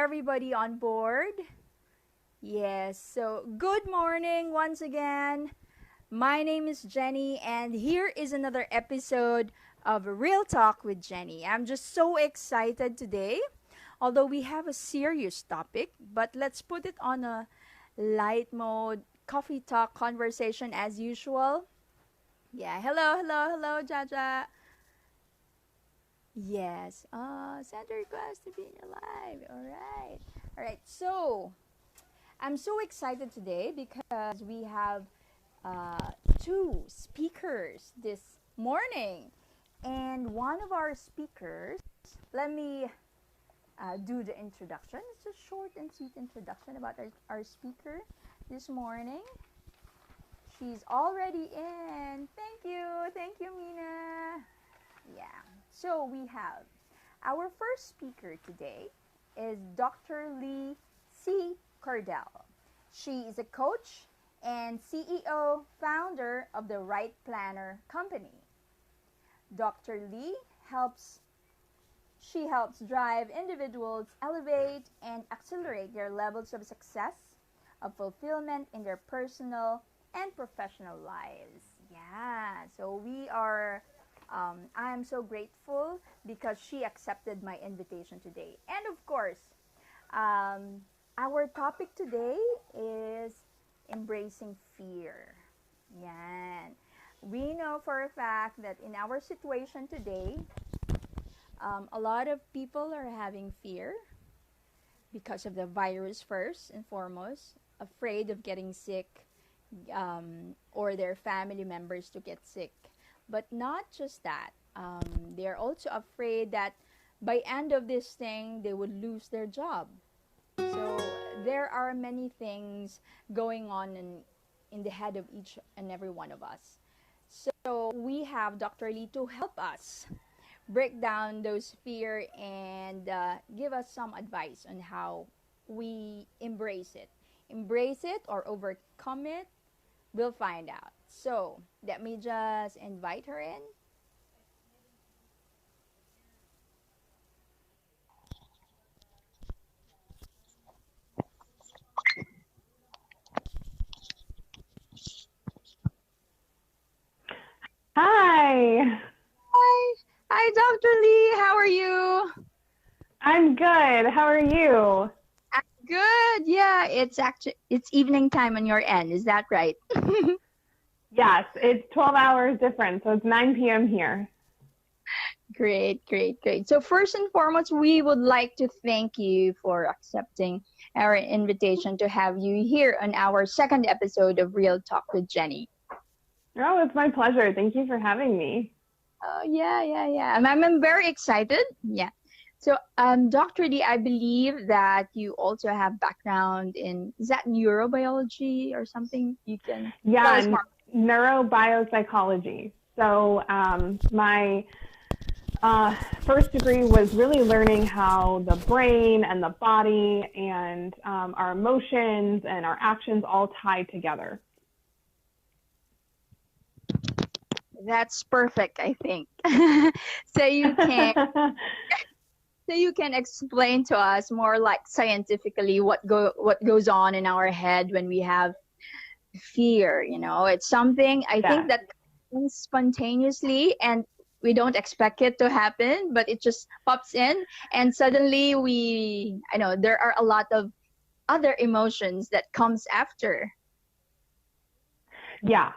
everybody on board? Yes, so good morning once again. My name is Jenny, and here is another episode of Real Talk with Jenny. I'm just so excited today, although we have a serious topic, but let's put it on a light mode, coffee talk conversation as usual. Yeah, hello, Jaja. Yes, send a request to be in your live. All right. So I'm so excited today because we have two speakers this morning, and one of our speakers. Let me do the introduction. It's a short and sweet introduction about our speaker this morning. She's already in. Thank you, Mina. Yeah. So we have our first speaker today is Dr. Lee C. Cordell. She is a coach and CEO, founder of the Right Planner Company. Dr. Lee helps drive individuals elevate and accelerate their levels of success, of fulfillment in their personal and professional lives. Yeah, so I am so grateful because she accepted my invitation today. And of course, our topic today is embracing fear. Yan. We know for a fact that in our situation today, a lot of people are having fear because of the virus, first and foremost, afraid of getting sick, or their family members to get sick. But not just that, they're also afraid that by end of this thing, they would lose their job. So there are many things going on in the head of each and every one of us. So we have Dr. Lee to help us break down those fear and give us some advice on how we embrace it. Embrace it or overcome it, we'll find out. So let me just invite her in. Hi. Hi, Dr. Lee. How are you? I'm good. How are you? I'm good. Yeah, it's evening time on your end. Is that right? Yes, it's 12 hours difference, so it's 9 p.m. here. Great. So first and foremost, we would like to thank you for accepting our invitation to have you here on our second episode of Real Talk with Jenny. Oh, it's my pleasure. Thank you for having me. Oh, yeah. I'm very excited. Yeah. So, Dr. D, I believe that you also have background in, is that neurobiology or something? You can tell us more. Neurobiopsychology. So my first degree was really learning how the brain and the body and our emotions and our actions all tie together. That's perfect, I think. So you can explain to us more like scientifically what goes on in our head when we have fear. It's something I think that comes spontaneously and we don't expect it to happen, but it just pops in and suddenly there are a lot of other emotions that comes after. Yeah.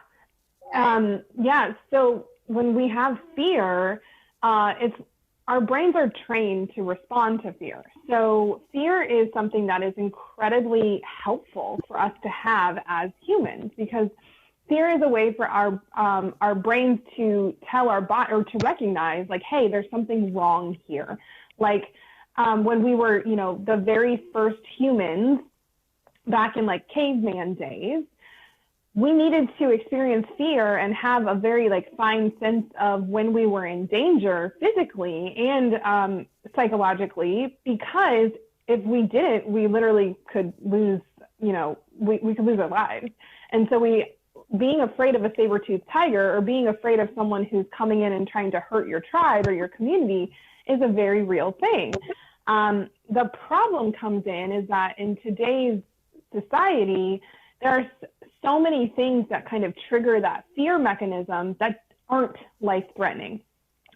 So when we have fear, our brains are trained to respond to fear. So fear is something that is incredibly helpful for us to have as humans, because fear is a way for our brains to tell our body or to recognize, like, hey, there's something wrong here. Like when we were, the very first humans back in like caveman days, we needed to experience fear and have a very fine sense of when we were in danger physically and psychologically, because if we didn't, we literally could lose, we could lose our lives. And so being afraid of a saber-toothed tiger or being afraid of someone who's coming in and trying to hurt your tribe or your community is a very real thing. The problem comes in is that in today's society, there are so many things that kind of trigger that fear mechanism that aren't life-threatening.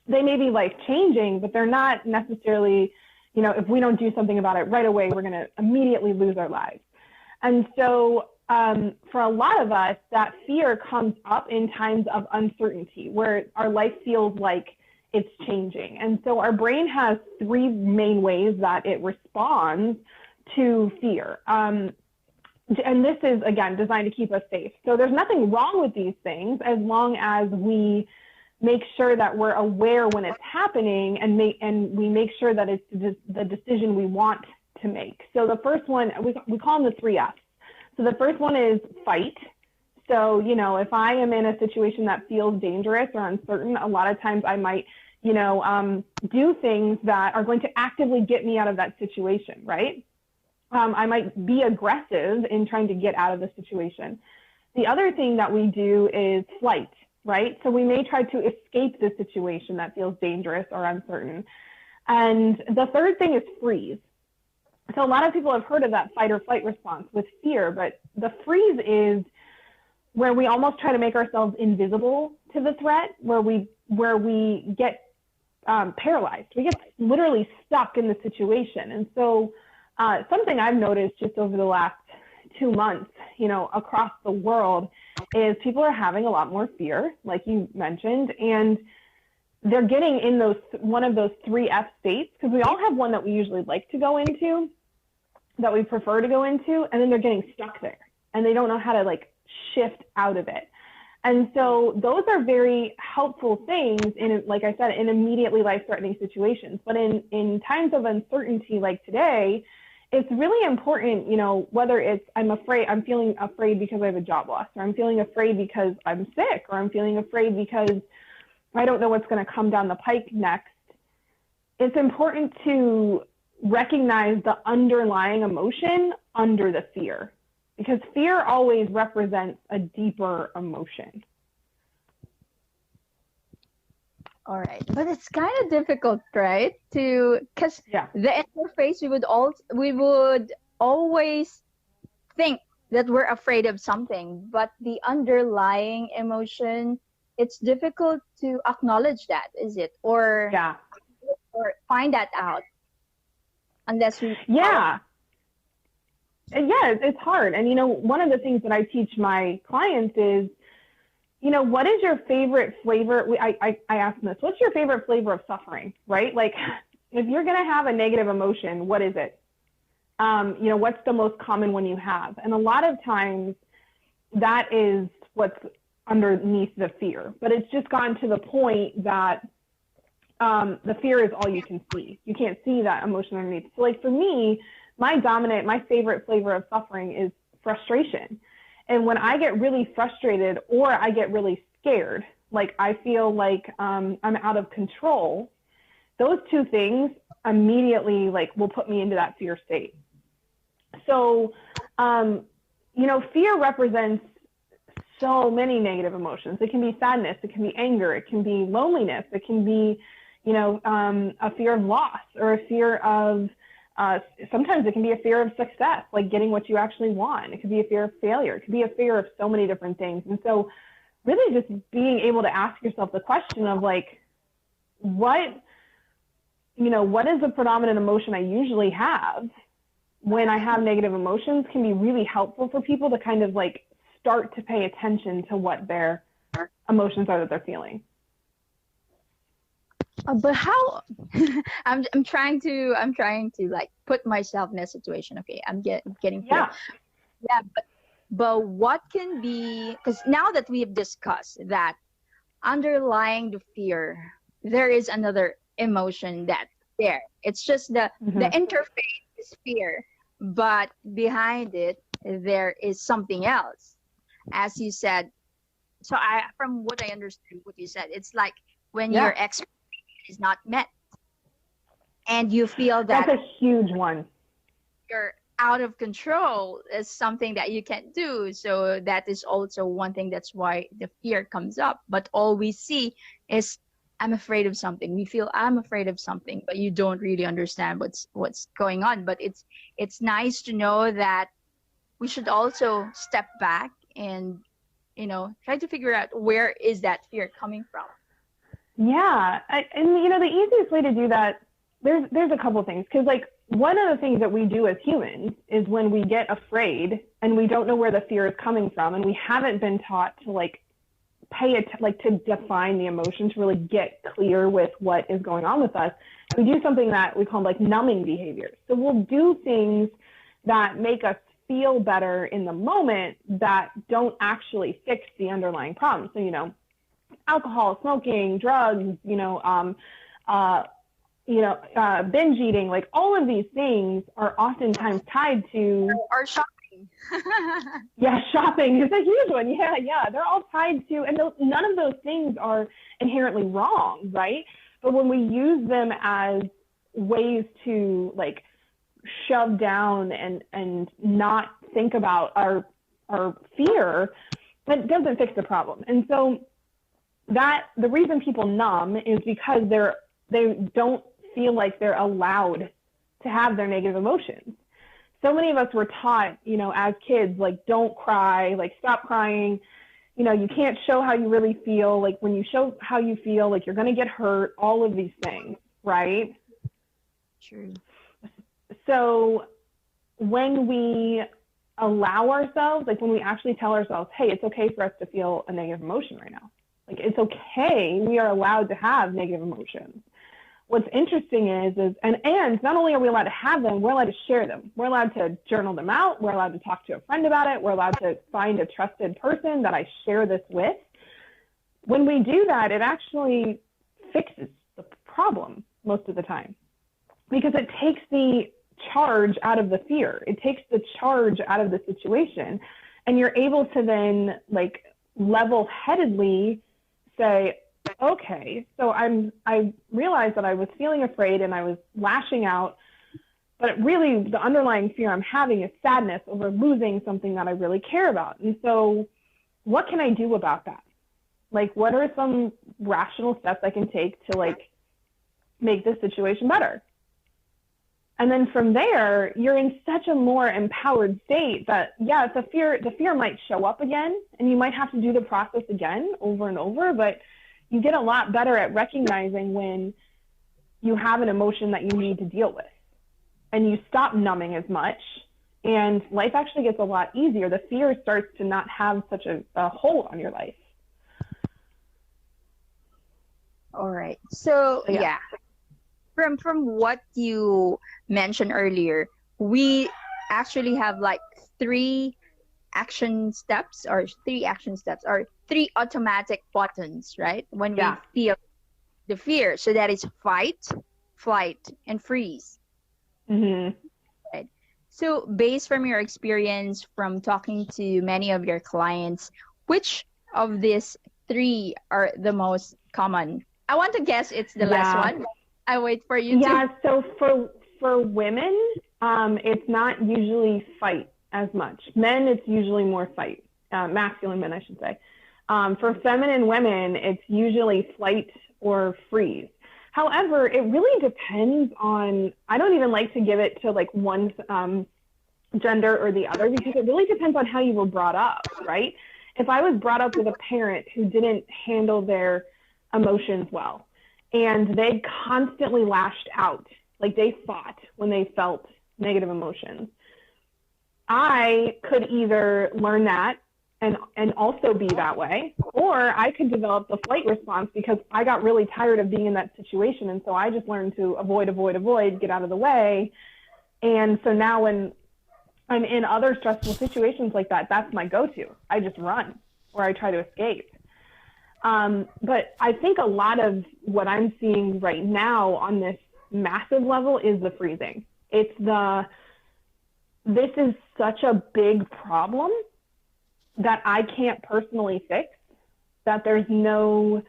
They may be life-changing, but they're not necessarily, if we don't do something about it right away, we're going to immediately lose our lives. And so for a lot of us, that fear comes up in times of uncertainty where our life feels like it's changing. And so our brain has three main ways that it responds to fear. And this is, again, designed to keep us safe. So there's nothing wrong with these things as long as we make sure that we're aware when it's happening and we make sure that it's the decision we want to make. So the first one, we call them the 3 F's. So the first one is fight. So, if I am in a situation that feels dangerous or uncertain, a lot of times I might, do things that are going to actively get me out of that situation, right? I might be aggressive in trying to get out of the situation. The other thing that we do is flight, right? So we may try to escape the situation that feels dangerous or uncertain. And the third thing is freeze. So a lot of people have heard of that fight or flight response with fear, but the freeze is where we almost try to make ourselves invisible to the threat, where we get paralyzed. We get literally stuck in the situation. And so something I've noticed just over the last 2 months, across the world is people are having a lot more fear, like you mentioned, and they're getting in one of those 3 F states, because we all have one that we usually like to go into, that we prefer to go into, and then they're getting stuck there and they don't know how to shift out of it. And so those are very helpful things like I said, in immediately life-threatening situations. But in times of uncertainty like today, it's really important, whether it's I'm feeling afraid because I have a job loss, or I'm feeling afraid because I'm sick, or I'm feeling afraid because I don't know what's going to come down the pike next. It's important to recognize the underlying emotion under the fear, because fear always represents a deeper emotion. All right, but it's kind of difficult, right? Because the interface, we would always think that we're afraid of something, but the underlying emotion, it's difficult to acknowledge that, is it? Or find that out unless we it's hard. And one of the things that I teach my clients is, what is your favorite flavor? I ask them this: what's your favorite flavor of suffering, right? Like, if you're going to have a negative emotion, what is it? What's the most common one you have? And a lot of times that is what's underneath the fear, but it's just gotten to the point that the fear is all you can see. You can't see that emotion underneath. So like for me, my favorite flavor of suffering is frustration. And when I get really frustrated or I get really scared, like I feel like I'm out of control, those two things immediately will put me into that fear state. So, fear represents so many negative emotions. It can be sadness, it can be anger, it can be loneliness, it can be, a fear of loss, or a fear of, sometimes it can be a fear of success, like getting what you actually want. It could be a fear of failure. It could be a fear of so many different things. And so really just being able to ask yourself the question of what is the predominant emotion I usually have when I have negative emotions, can be really helpful for people to kind of start to pay attention to what their emotions are that they're feeling. But how? I'm trying to put myself in a situation. Okay, I'm getting fear. Yeah, but what can be, because now that we have discussed that underlying the fear, there is another emotion that's there. It's just the interface is fear, but behind it there is something else, as you said. So from what I understand, what you said, it's like when your expectation is not met, and you feel that that's a huge one. You're out of control is something that you can't do. So that is also one thing. That's why the fear comes up. But all we see is I'm afraid of something. We feel I'm afraid of something, but you don't really understand what's going on. But it's nice to know that we should also step back and, try to figure out where is that fear coming from. Yeah, and the easiest way to do that, there's a couple things, because like one of the things that we do as humans is when we get afraid and we don't know where the fear is coming from, and we haven't been taught to like to define the emotion, to really get clear with what is going on with us. We do something that we call like numbing behaviors. So we'll do things that make us feel better in the moment that don't actually fix the underlying problem. So, alcohol, smoking, drugs, binge eating, like all of these things are oftentimes tied to Or shopping. Yeah, shopping is a huge one. Yeah. They're all tied to, and none of those things are inherently wrong, right? But when we use them as ways to like shove down and not think about our fear, that doesn't fix the problem. And so the reason people numb is because they don't feel like they're allowed to have their negative emotions. So many of us were taught, as kids, like, don't cry, like, stop crying. You can't show how you really feel. Like, when you show how you feel, like, you're going to get hurt, all of these things, right? True. So when we allow ourselves, like when we actually tell ourselves, hey, it's okay for us to feel a negative emotion right now. Like, it's okay. We are allowed to have negative emotions. What's interesting is and not only are we allowed to have them, we're allowed to share them. We're allowed to journal them out. We're allowed to talk to a friend about it. We're allowed to find a trusted person that I share this with. When we do that, it actually fixes the problem most of the time, because it takes the charge out of the fear. It takes the charge out of the situation. And you're able to then like level-headedly say, okay, so I realized that I was feeling afraid and I was lashing out, but really the underlying fear I'm having is sadness over losing something that I really care about. And so what can I do about that? Like, what are some rational steps I can take to like make this situation better? And then from there, you're in such a more empowered state that, yeah, the fear might show up again, and you might have to do the process again over and over, but you get a lot better at recognizing when you have an emotion that you need to deal with, and you stop numbing as much, and life actually gets a lot easier. The fear starts to not have such a hold on your life. All right. So yeah. From what you mentioned earlier, we actually have like three action steps or three automatic buttons, right? When we feel the fear. So that is fight, flight, and freeze. Mm-hmm. Right. So based from your experience from talking to many of your clients, which of these three are the most common? I want to guess it's the last one. I wait for you to. Yeah, so for women, it's not usually fight as much. Men, it's usually more fight. Masculine men, I should say. For feminine women, it's usually flight or freeze. However, it really depends on, I don't even like to give it to like one gender or the other, because it really depends on how you were brought up, right? If I was brought up with a parent who didn't handle their emotions well, and they constantly lashed out, like they fought when they felt negative emotions, I could either learn that and also be that way, or I could develop the flight response because I got really tired of being in that situation, and so I just learned to avoid, get out of the way. And so now when I'm in other stressful situations like that, that's my go-to. I just run, or I try to escape. But I think a lot of what I'm seeing right now on this massive level is the freezing. This is such a big problem that I can't personally fix, that there's no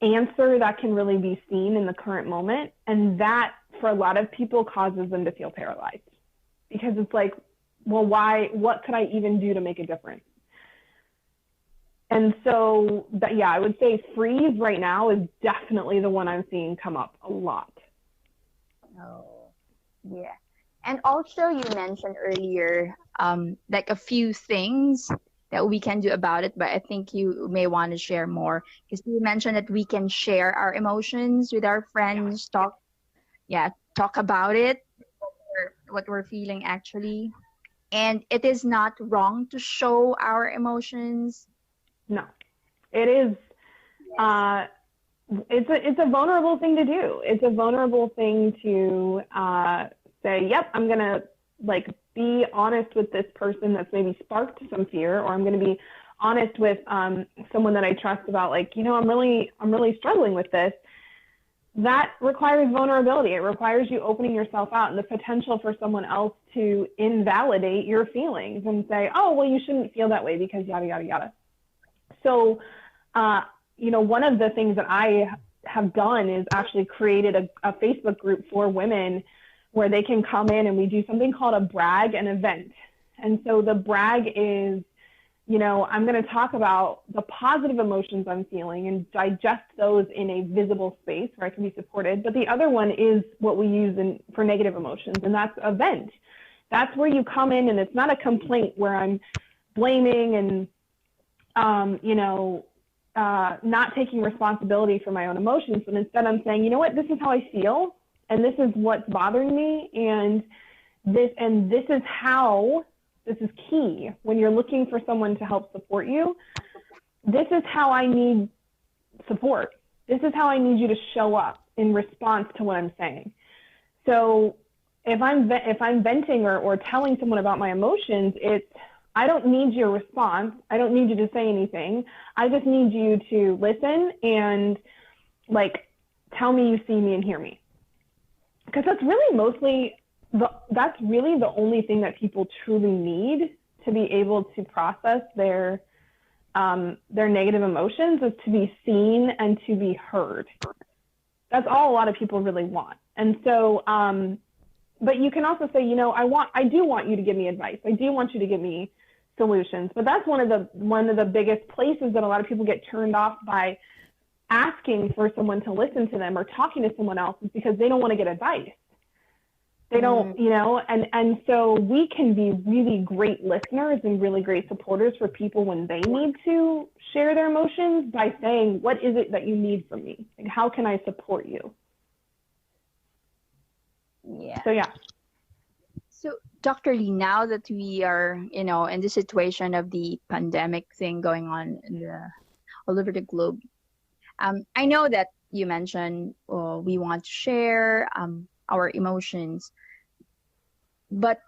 answer that can really be seen in the current moment. And that, for a lot of people, causes them to feel paralyzed, because it's like, well, what could I even do to make a difference? And so that, yeah, I would say freeze right now is definitely the one I'm seeing come up a lot. Oh, yeah. And also, you mentioned earlier, like a few things that we can do about it, but I think you may want to share more because you mentioned that we can share our emotions with our friends, talk about it, or what we're feeling actually. And it is not wrong to show our emotions. No, it is. Yes. It's a vulnerable thing to do. It's a vulnerable thing to say, yep, I'm gonna like be honest with this person that's maybe sparked some fear, or I'm gonna be honest with someone that I trust about, like, I'm really struggling with this. That requires vulnerability. It requires you opening yourself out and the potential for someone else to invalidate your feelings and say, oh, well, you shouldn't feel that way because yada, yada, yada. So, one of the things that I have done is actually created a Facebook group for women where they can come in and we do something called a brag and event. And so the brag is, I'm going to talk about the positive emotions I'm feeling and digest those in a visible space where I can be supported. But the other one is what we use for negative emotions, and that's a vent. That's where you come in and it's not a complaint where I'm blaming and, not taking responsibility for my own emotions, but instead I'm saying, you know what, this is how I feel, and this is what's bothering me, and this is key when you're looking for someone to help support you. This is how I need support. This is how I need you to show up in response to what I'm saying. So if I'm venting or telling someone about my emotions, I don't need your response. I don't need you to say anything. I just need you to listen and tell me you see me and hear me. Because that's really the only thing that people truly need to be able to process their negative emotions, is to be seen and to be heard. That's all a lot of people really want. And so, but you can also say, I do want you to give me advice. I do want you to give me solutions. But that's one of the biggest places that a lot of people get turned off by asking for someone to listen to them or talking to someone else, is because they don't want to get advice. They don't, and so we can be really great listeners and really great supporters for people when they need to share their emotions by saying, what is it that you need from me? Like, how can I support you? Yeah. So, yeah. So, Dr. Lee, now that we are, in the situation of the pandemic thing going on all over the globe, I know that you mentioned we want to share our emotions, but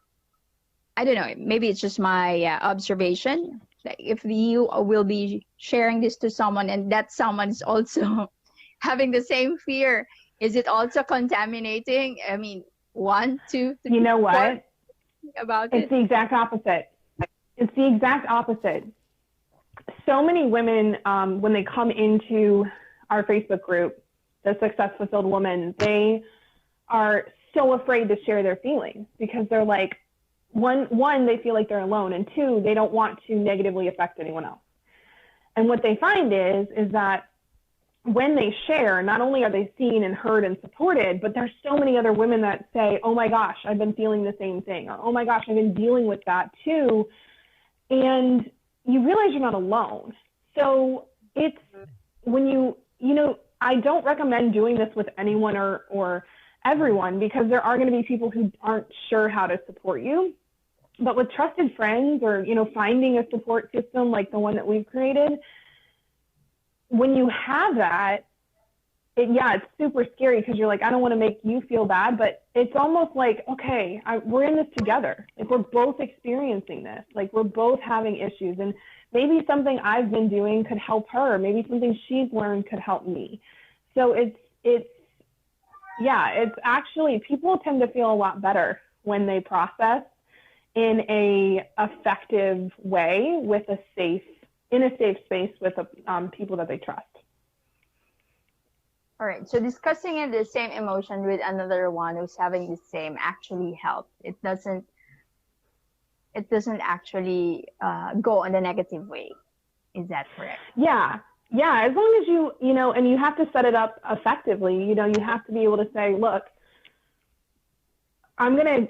I don't know, maybe it's just my observation. Like, if you will be sharing this to someone and that someone is also having the same fear, is it also contaminating? I mean, 1, 2, 3, you know what? About it's the exact opposite. It's the exact opposite. So many women, when they come into our Facebook group, the Success Fulfilled Woman, they are so afraid to share their feelings because they're like, one, they feel like they're alone, and 2, they don't want to negatively affect anyone else. And what they find is that when they share, not only are they seen and heard and supported, but there's so many other women that say, oh my gosh, I've been feeling the same thing, or oh my gosh, I've been dealing with that too. And you realize you're not alone. So it's when I don't recommend doing this with anyone or everyone, because there are going to be people who aren't sure how to support you. But with trusted friends, or finding a support system like the one that we've created, when you have that, it's super scary because you're like, I don't want to make you feel bad, but it's almost like, okay, we're in this together. Like, we're both experiencing this. Like, we're both having issues, and maybe something I've been doing could help her. Maybe something she's learned could help me. So it's actually, people tend to feel a lot better when they process in a effective way in a safe space with people that they trust. All right. So discussing the same emotion with another one who's having the same actually helps. It doesn't actually go in the negative way. Is that correct? Yeah. Yeah. As long as you know, and you have to set it up effectively, you know, you have to be able to say, look, I'm going to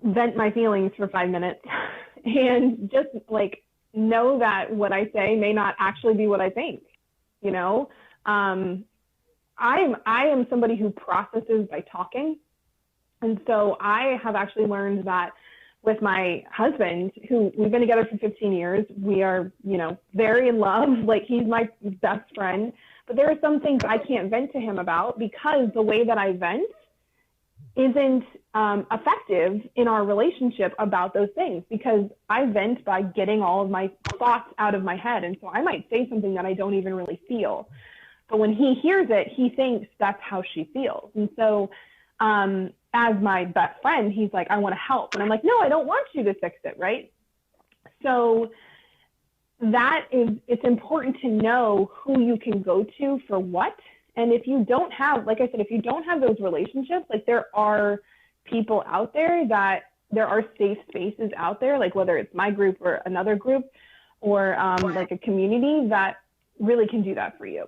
vent my feelings for 5 minutes and just like know that what I say may not actually be what I think, you know? I am somebody who processes by talking. And so I have actually learned that with my husband, who we've been together for 15 years, we are, you know, very in love. Like, he's my best friend. But there are some things I can't vent to him about because the way that I vent isn't effective in our relationship about those things, because I vent by getting all of my thoughts out of my head. And so I might say something that I don't even really feel. But when he hears it, he thinks that's how she feels. And so as my best friend, he's like, I want to help. And I'm like, no, I don't want you to fix it, right? So it's important to know who you can go to for what. And if you don't have, like I said, if you don't have those relationships, like, there are people out there there are safe spaces out there, like whether it's my group or another group or like a community that really can do that for you.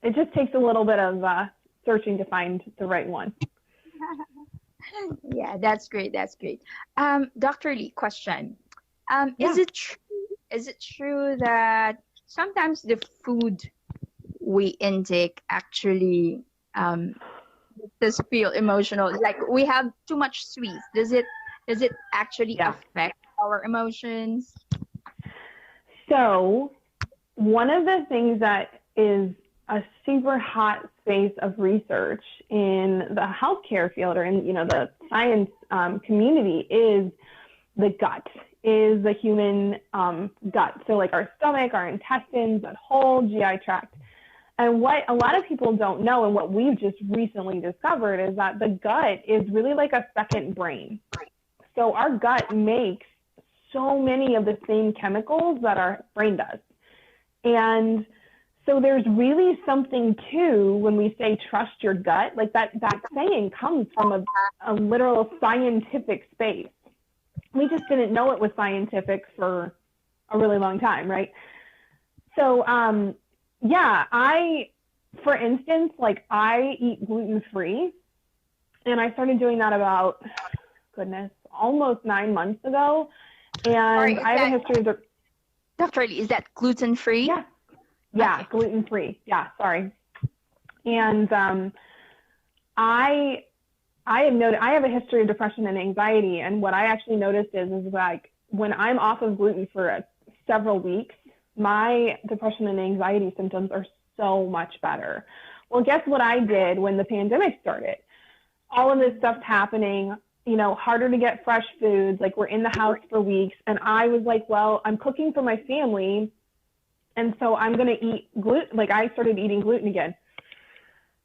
It just takes a little bit of searching to find the right one. Yeah, that's great. That's great. Dr. Lee, question. Yeah. Is it true that sometimes the food we intake actually makes us feel emotional? Like, we have too much sweets. Does it actually affect our emotions? So one of the things that is a super hot space of research in the healthcare field, or in, you know, the science community, is the gut, is the human gut. So like our stomach, our intestines, that whole GI tract. And what a lot of people don't know, and what we've just recently discovered, is that the gut is really like a second brain. So our gut makes so many of the same chemicals that our brain does. And so there's really something to when we say trust your gut, like that saying comes from a literal scientific space. We just didn't know it was scientific for a really long time, right? So, for instance, like, I eat gluten-free, and I started doing that about, almost 9 months ago. And I have a history of... Dr. Lee, is that gluten-free? Yeah. Yeah, okay. Gluten-free. Yeah, sorry. And I have a history of depression and anxiety, and what I actually noticed is like, when I'm off of gluten for several weeks, my depression and anxiety symptoms are so much better. Well, guess what I did when the pandemic started? All of this stuff's happening, you know, harder to get fresh foods, like, we're in the house for weeks, and I was like, well, I'm cooking for my family, and so I'm going to eat gluten. Like, I started eating gluten again.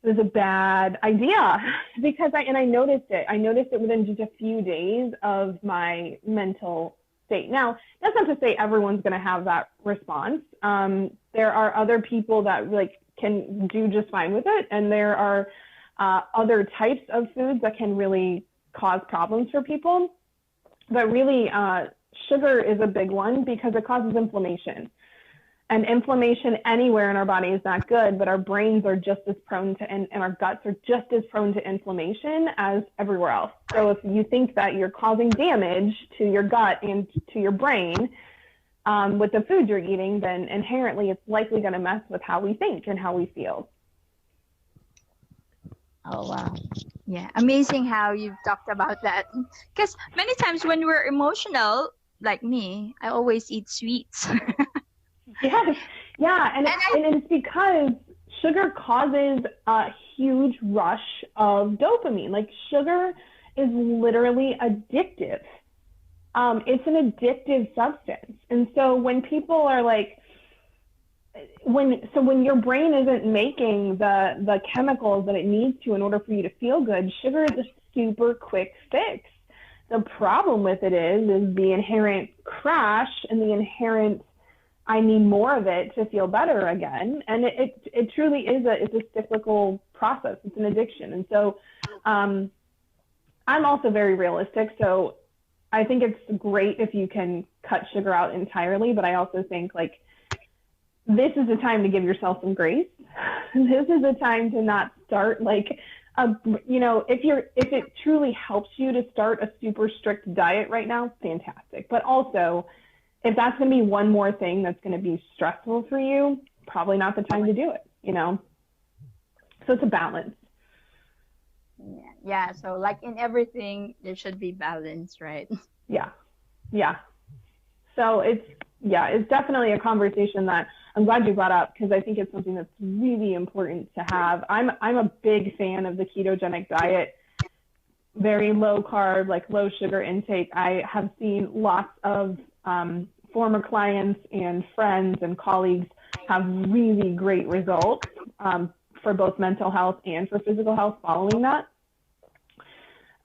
It was a bad idea because I noticed it. I noticed it within just a few days of my mental state. Now, that's not to say everyone's going to have that response. There are other people that like can do just fine with it, and there are other types of foods that can really cause problems for people. But really, sugar is a big one because it causes inflammation. And inflammation anywhere in our body is not good, but our brains are just as prone to, and our guts are just as prone to inflammation as everywhere else. So if you think that you're causing damage to your gut and to your brain with the food you're eating, then inherently it's likely going to mess with how we think and how we feel. Oh, wow. Yeah, amazing how you've talked about that. Because many times when we're emotional, like me, I always eat sweets. Yes, yeah, and it's because sugar causes a huge rush of dopamine. Like, sugar is literally addictive. It's an addictive substance. And so when people are like, when your brain isn't making the chemicals that it needs to in order for you to feel good, sugar is a super quick fix. The problem with it is the inherent crash and the inherent I need more of it to feel better again. And it truly is it's a cyclical process. It's an addiction. And so I'm also very realistic. So I think it's great if you can cut sugar out entirely, but I also think like this is a time to give yourself some grace. This is a time to not start like if it truly helps you to start a super strict diet right now, fantastic. But also, if that's going to be one more thing that's going to be stressful for you, probably not the time to do it, So it's a balance. Yeah. So like in everything, there should be balance, right? Yeah. So it's definitely a conversation that I'm glad you brought up, because I think it's something that's really important to have. I'm a big fan of the ketogenic diet, very low carb, like low sugar intake. I have seen lots of former clients and friends and colleagues have really great results for both mental health and for physical health following that.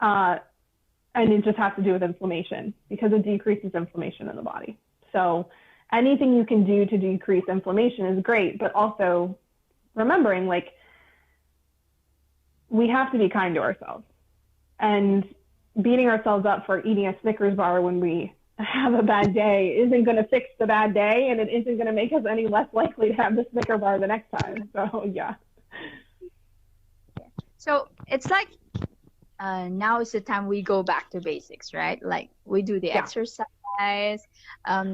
And it just has to do with inflammation, because it decreases inflammation in the body. So anything you can do to decrease inflammation is great, but also remembering, like, we have to be kind to ourselves, and beating ourselves up for eating a Snickers bar when we have a bad day isn't going to fix the bad day, and it isn't going to make us any less likely to have the Snickers bar the next time. So, yeah. So it's like now is the time we go back to basics, right? Like we do the exercise,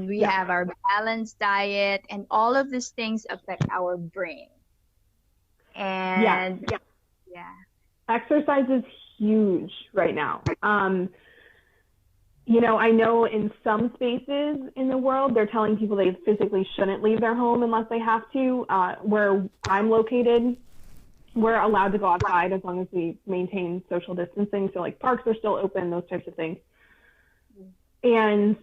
we have our balanced diet, and all of these things affect our brain. And exercise is huge right now. I know in some spaces in the world, they're telling people they physically shouldn't leave their home unless they have to. Where I'm located, we're allowed to go outside as long as we maintain social distancing. So like parks are still open, those types of things. And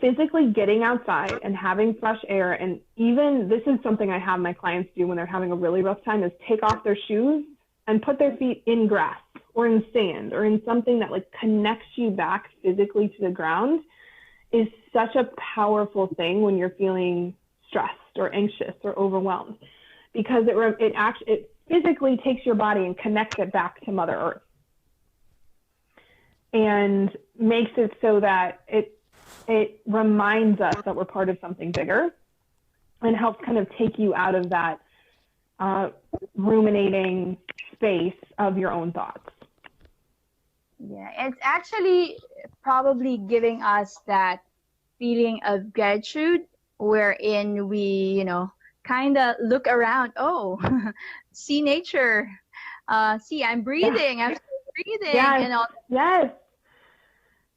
physically getting outside and having fresh air, and even this is something I have my clients do when they're having a really rough time, is take off their shoes and put their feet in grass or in sand or in something that like connects you back physically to the ground, is such a powerful thing when you're feeling stressed or anxious or overwhelmed, because it physically takes your body and connects it back to Mother Earth, and makes it so that it reminds us that we're part of something bigger, and helps kind of take you out of that ruminating space of your own thoughts. Yeah, it's actually probably giving us that feeling of gratitude, wherein we, kind of look around. Oh, see nature. See, I'm breathing. I'm still breathing. Yes. And all. Yes.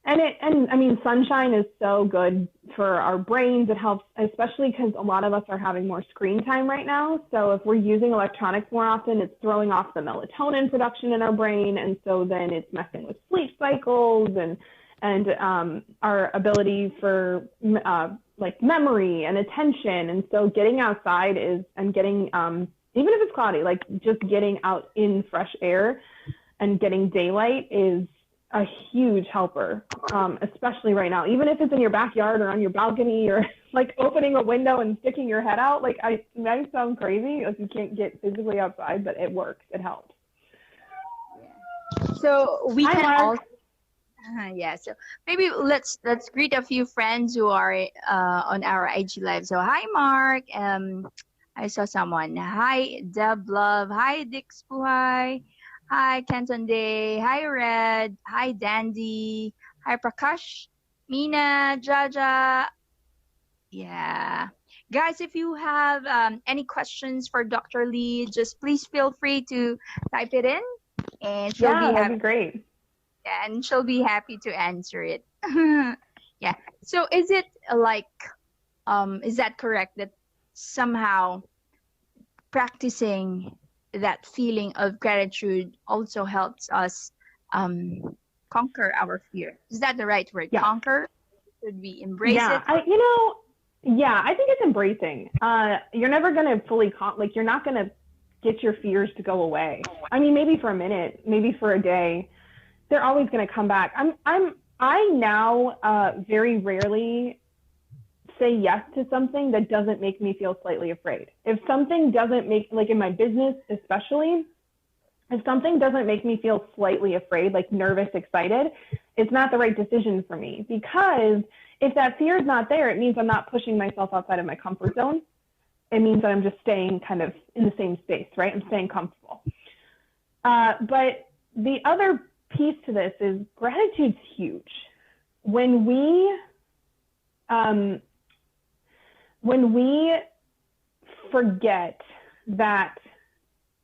And I mean, sunshine is so good for our brains. It helps, especially because a lot of us are having more screen time right now. So if we're using electronics more often, it's throwing off the melatonin production in our brain. And so then it's messing with sleep cycles and our ability for like memory and attention. And so getting outside and getting, even if it's cloudy, like just getting out in fresh air and getting daylight is a huge helper, especially right now. Even if it's in your backyard or on your balcony, or like opening a window and sticking your head out. Like, it might sound crazy, like you can't get physically outside, but it works. It helps. Yeah. So we can Mark. also, so maybe let's greet a few friends who are on our IG Live. So hi Mark, I saw someone. Hi Deb Love, hi Dix Puhay. Hi, Canton Day. Hi, Red. Hi, Dandy. Hi, Prakash. Mina, Jaja. Yeah. Guys, if you have any questions for Dr. Lee, just please feel free to type it in. And she'll be that'd be great. Yeah, and she'll be happy to answer it. Yeah. So is it like, is that correct that somehow practicing that feeling of gratitude also helps us conquer our fear? Is that the right word? Yeah. Conquer? Should we embrace it? I think it's embracing. You're never going to fully you're not going to get your fears to go away. I mean, maybe for a minute, maybe for a day, they're always going to come back. I now very rarely say yes to something that doesn't make me feel slightly afraid. If something doesn't make, like in my business especially, If something doesn't make me feel slightly afraid, like nervous, excited, it's not the right decision for me. Because if that fear is not there, it means I'm not pushing myself outside of my comfort zone. It means that I'm just staying kind of in the same space, right? I'm staying comfortable. But the other piece to this is gratitude's huge. When we forget that,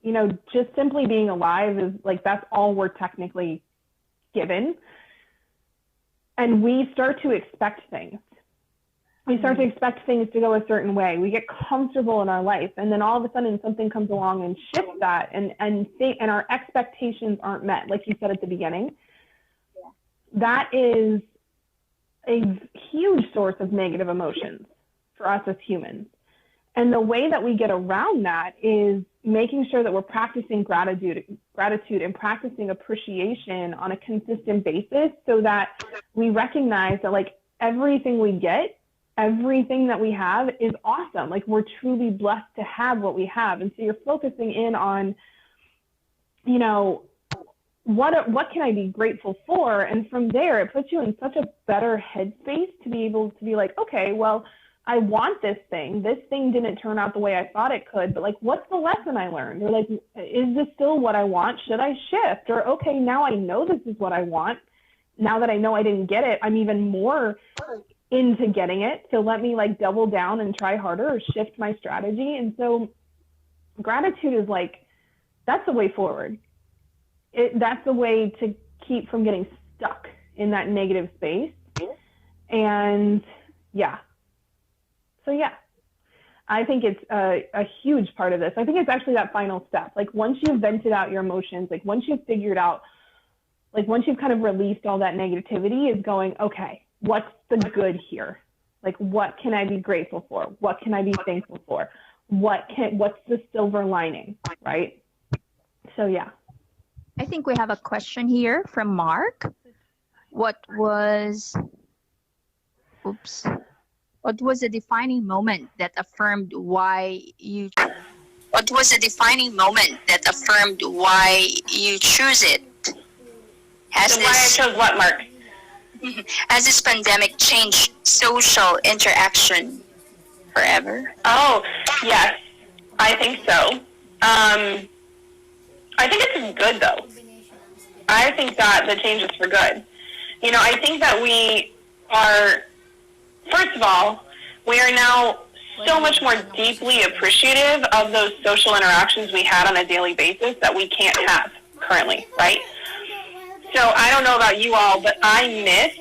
you know, just simply being alive is like, that's all we're technically given. And we start to expect things. We start to expect things to go a certain way. We get comfortable in our life. And then all of a sudden something comes along and shifts that, and our expectations aren't met, like you said at the beginning. Yeah. That is a huge source of negative emotions for us as humans. And the way that we get around that is making sure that we're practicing gratitude and practicing appreciation on a consistent basis, so that we recognize that, like, everything we get, everything that we have is awesome. Like, we're truly blessed to have what we have. And so you're focusing in on, you know, what can I be grateful for? And from there, it puts you in such a better headspace to be able to be like, okay, well, I want this thing. This thing didn't turn out the way I thought it could, but like, what's the lesson I learned? Or like, is this still what I want? Should I shift? Or, okay, now I know this is what I want. Now that I know I didn't get it, I'm even more into getting it. So let me like double down and try harder, or shift my strategy. And so gratitude is like, that's the way forward. That's the way to keep from getting stuck in that negative space. And yeah. So yeah, I think it's a huge part of this. I think it's actually that final step. Like, once you've vented out your emotions, like once you've figured out, like once you've kind of released all that negativity, is going, okay, what's the good here? Like, what can I be grateful for? What can I be thankful for? What's the silver lining, right? So yeah. I think we have a question here from Mark. What was the defining moment that affirmed why you choose it? Why I chose what, Mark? Has this pandemic changed social interaction forever? Oh, yes, I think so. I think it's good, though. I think that the change is for good. You know, I think that we are, first of all, we are now so much more deeply appreciative of those social interactions we had on a daily basis that we can't have currently, right? So I don't know about you all, but I miss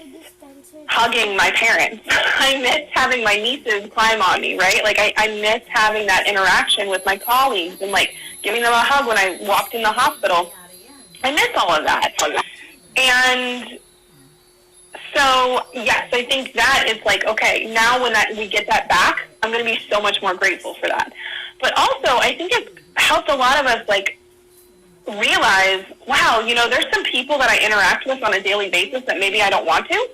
hugging my parents. I miss having my nieces climb on me, right? Like, I miss having that interaction with my colleagues and, like, giving them a hug when I walked in the hospital. I miss all of that. And so, yes, I think that is like, okay, now when we get that back, I'm going to be so much more grateful for that. But also, I think it's helped a lot of us, like, realize, wow, you know, there's some people that I interact with on a daily basis that maybe I don't want to.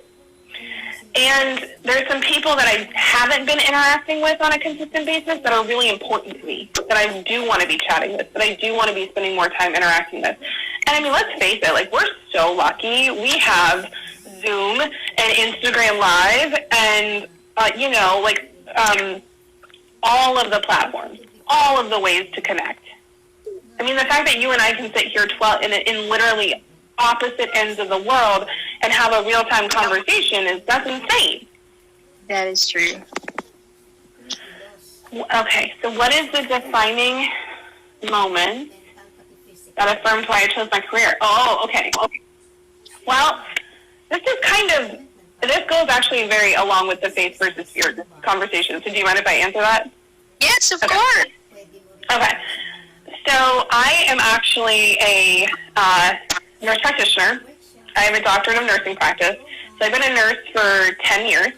And there's some people that I haven't been interacting with on a consistent basis that are really important to me, that I do want to be chatting with, that I do want to be spending more time interacting with. And I mean, let's face it, like, we're so lucky. We have Zoom and Instagram Live and, you know, like, all of the platforms, all of the ways to connect. I mean, the fact that you and I can sit here in literally opposite ends of the world and have a real-time conversation that's insane. That is true. Okay, so what is the defining moment that affirmed why I chose my career? Oh, okay. Well, this goes actually very along with the faith versus fear conversation. So do you mind if I answer that? Yes, of course. Okay. So I am actually a nurse practitioner. I have a doctorate of nursing practice. So I've been a nurse for 10 years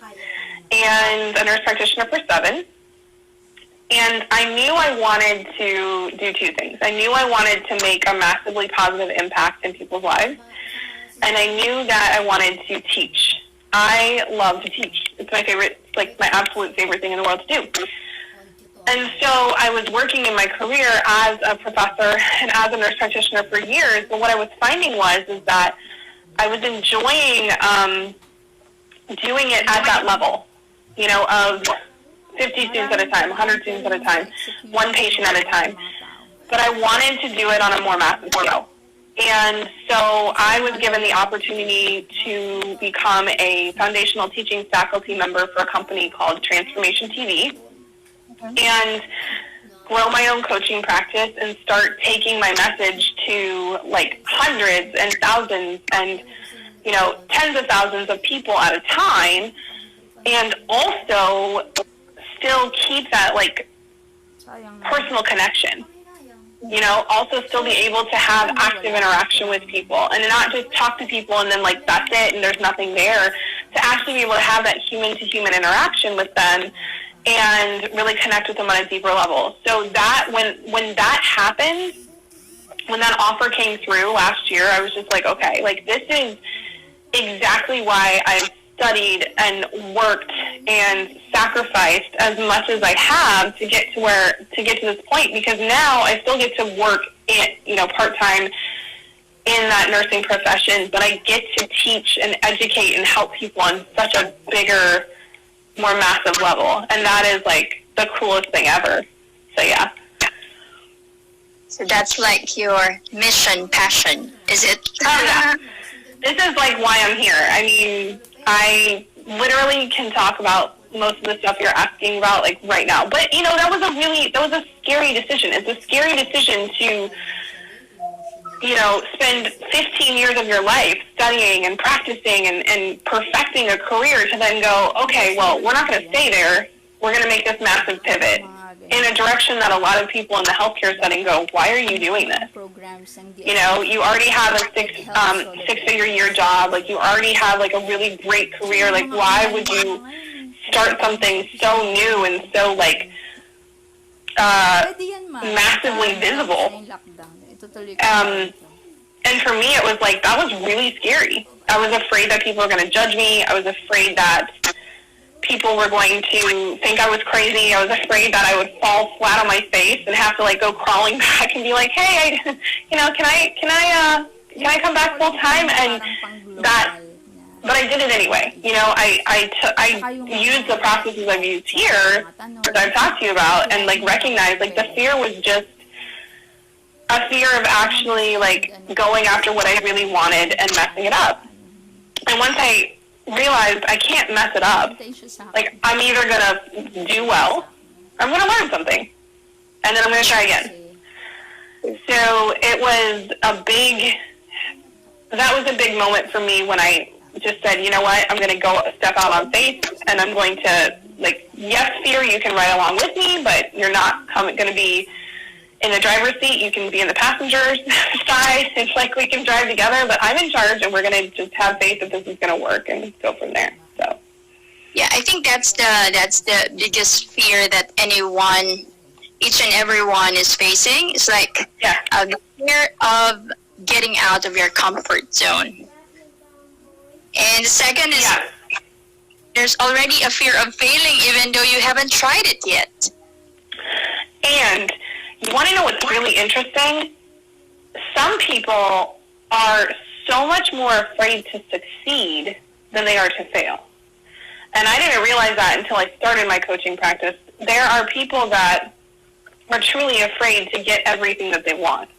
and a nurse practitioner for 7. And I knew I wanted to do 2 things. I knew I wanted to make a massively positive impact in people's lives. And I knew that I wanted to teach. I love to teach. It's my favorite, like my absolute favorite thing in the world to do. And so I was working in my career as a professor and as a nurse practitioner for years, but what I was finding is that I was enjoying doing it at that level, of 50 students at a time, 100 students at a time, one patient at a time. But I wanted to do it on a more massive scale. And so I was given the opportunity to become a foundational teaching faculty member for a company called Transformation TV and grow my own coaching practice and start taking my message to like hundreds and thousands and, tens of thousands of people at a time, and also still keep that like personal connection. Also still be able to have active interaction with people and not just talk to people and then like that's it and there's nothing there, to actually be able to have that human-to-human interaction with them and really connect with them on a deeper level. So that when that happened, when that offer came through last year, I was just like, okay, like this is exactly why I've studied and worked and sacrificed as much as I have to get to this point, because now I still get to work part-time in that nursing profession, but I get to teach and educate and help people on such a bigger, more massive level, and that is like the coolest thing ever. So yeah. So that's like your mission, passion, is it? Oh yeah. This is like why I'm here. I mean, I literally can talk about most of the stuff you're asking about like right now. But that was a scary decision. It's a scary decision to spend 15 years of your life studying and practicing and perfecting a career to then go, okay, well, we're not going to stay there. We're going to make this massive pivot in a direction that a lot of people in the healthcare setting go, why are you doing this? You already have a six-figure year job. Like, you already have, like, a really great career. Like, why would you start something so new and so, like, massively visible? And for me, it was like, that was really scary. I was afraid that people were going to judge me. I was afraid that people were going to think I was crazy. I was afraid that I would fall flat on my face and have to like go crawling back and be like, hey, can I come back full time? And but I did it anyway. I used the processes I've used here that I've talked to you about, and like recognized like the fear was just a fear of actually like going after what I really wanted and messing it up. And once I realized I can't mess it up, like I'm either gonna do well or I'm gonna learn something, and then I'm gonna try again. So that was a big moment for me when I just said, you know what, I'm gonna go step out on faith, and I'm going to, like, yes, fear, you can ride along with me, but you're not gonna be in the driver's seat. You can be in the passenger's side. It's like we can drive together, but I'm in charge, and we're going to just have faith that this is going to work and go from there. So, yeah, I think that's the biggest fear that each and everyone is facing. It's like the fear of getting out of your comfort zone. And the second is there's already a fear of failing, even though you haven't tried it yet. And you want to know what's really interesting? Some people are so much more afraid to succeed than they are to fail. And I didn't realize that until I started my coaching practice. There are people that are truly afraid to get everything that they want.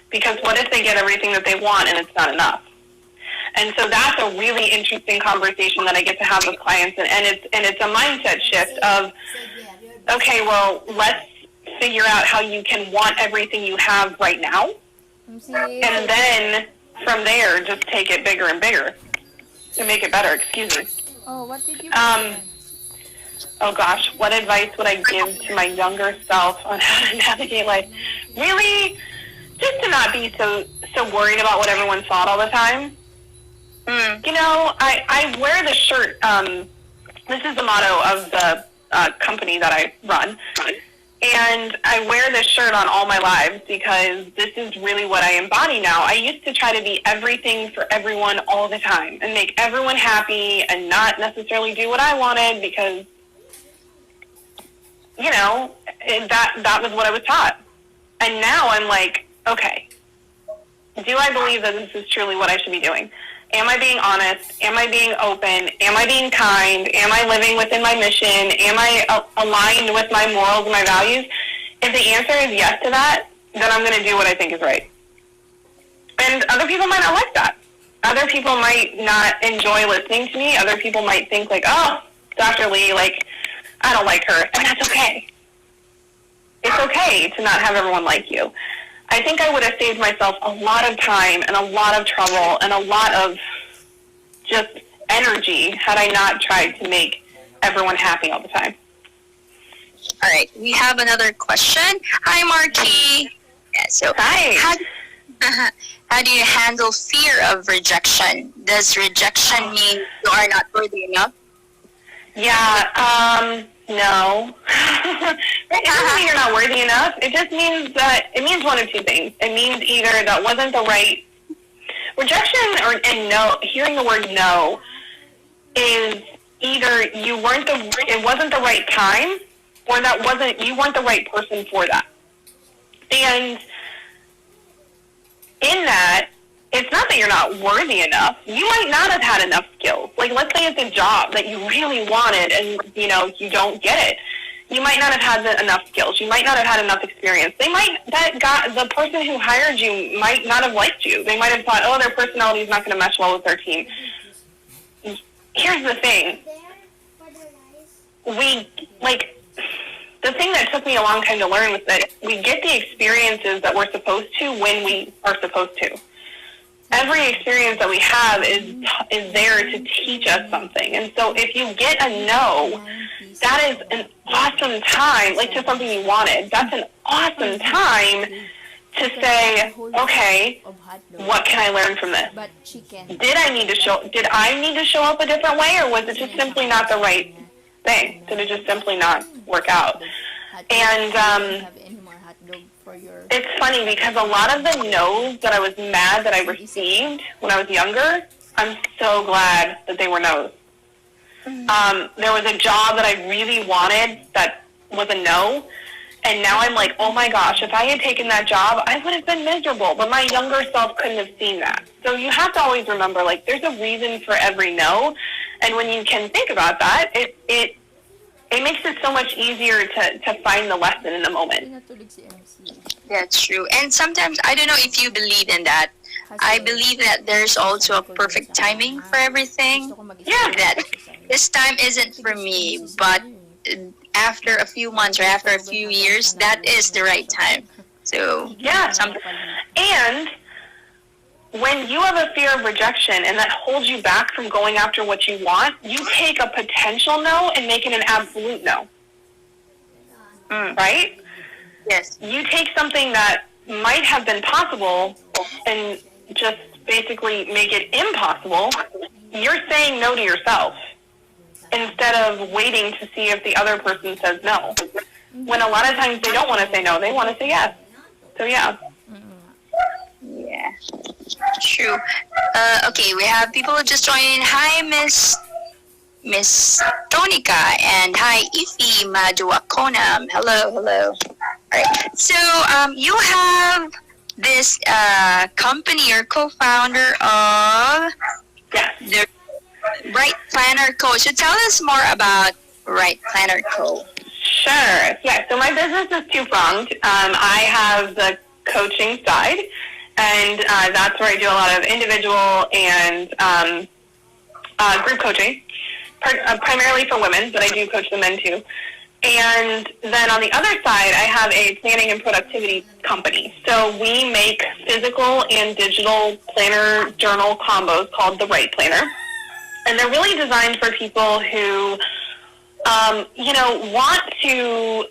Because what if they get everything that they want and it's not enough? And so that's a really interesting conversation that I get to have with clients. And it's a mindset shift of, okay, well, let's figure out how you can want everything you have right now, and then from there just take it bigger and bigger to make it better. Excuse me. Oh, what did you oh gosh, what advice would I give to my younger self on how to navigate life? Really, just to not be so worried about what everyone thought all the time. I wear the shirt, this is the motto of the company that I run. And I wear this shirt on all my lives because this is really what I embody now. I used to try to be everything for everyone all the time and make everyone happy and not necessarily do what I wanted because, that was what I was taught. And now I'm like, okay, do I believe that this is truly what I should be doing? Am I being honest? Am I being open? Am I being kind? Am I living within my mission? Am I aligned with my morals and my values? If the answer is yes to that, then I'm going to do what I think is right. And other people might not like that. Other people might not enjoy listening to me. Other people might think like, oh, Dr. Lee, like, I don't like her. And that's okay. It's okay to not have everyone like you. I think I would have saved myself a lot of time and a lot of trouble and a lot of just energy had I not tried to make everyone happy all the time. All right, we have another question. Hi, Marky. Yeah, so hi. How do you handle fear of rejection? Does rejection mean you are not worthy enough? Yeah, no. It doesn't mean you're not worthy enough. It just means that, it means one of two things. It means either that wasn't the right, rejection and no, hearing the word no is either it wasn't the right time, or you weren't the right person for that. And in that, it's not that you're not worthy enough. You might not have had enough skills. Like, let's say it's a job that you really wanted and, you don't get it. You might not have had enough skills. You might not have had enough experience. The person who hired you might not have liked you. They might have thought, oh, their personality is not going to mesh well with their team. Here's the thing. The thing that took me a long time to learn was that we get the experiences that we're supposed to when we are supposed to. Every experience that we have is there to teach us something. And so if you get a no, that is an awesome time, like to something you wanted. That's an awesome time to say, okay, what can I learn from this? Did I need to show up a different way, or was it just simply not the right thing? Did it just simply not work out? And it's funny because a lot of the no's that I was mad that I received when I was younger, I'm so glad that they were no's. There was a job that I really wanted that was a no, and now I'm like, oh my gosh, if I had taken that job, I would have been miserable, but my younger self couldn't have seen that. So you have to always remember, like, there's a reason for every no, and when you can think about that, it makes it so much easier to find the lesson in the moment. That's true. And sometimes, I don't know if you believe in that. I believe that there's also a perfect timing for everything. Yeah. That this time isn't for me, but after a few months or after a few years, that is the right time. So, yeah. And when you have a fear of rejection and that holds you back from going after what you want, you take a potential no and make it an absolute no. Right? Yes. You take something that might have been possible and just basically make it impossible. You're saying no to yourself instead of waiting to see if the other person says no. When a lot of times they don't want to say no, they want to say yes. So yeah. Yeah, true. Okay, we have people just joining. Hi, Miss Tonica, and hi, Ifi Maduakonam. Hello. All right. So, you have this company or co-founder of the Right Planner Co. So tell us more about Right Planner Co. Sure. Yeah. So my business is two-pronged. I have the coaching side, and that's where I do a lot of individual and group coaching, primarily for women, but I do coach the men too. And then on the other side, I have a planning and productivity company. So we make physical and digital planner journal combos called the Right Planner. And they're really designed for people who, want to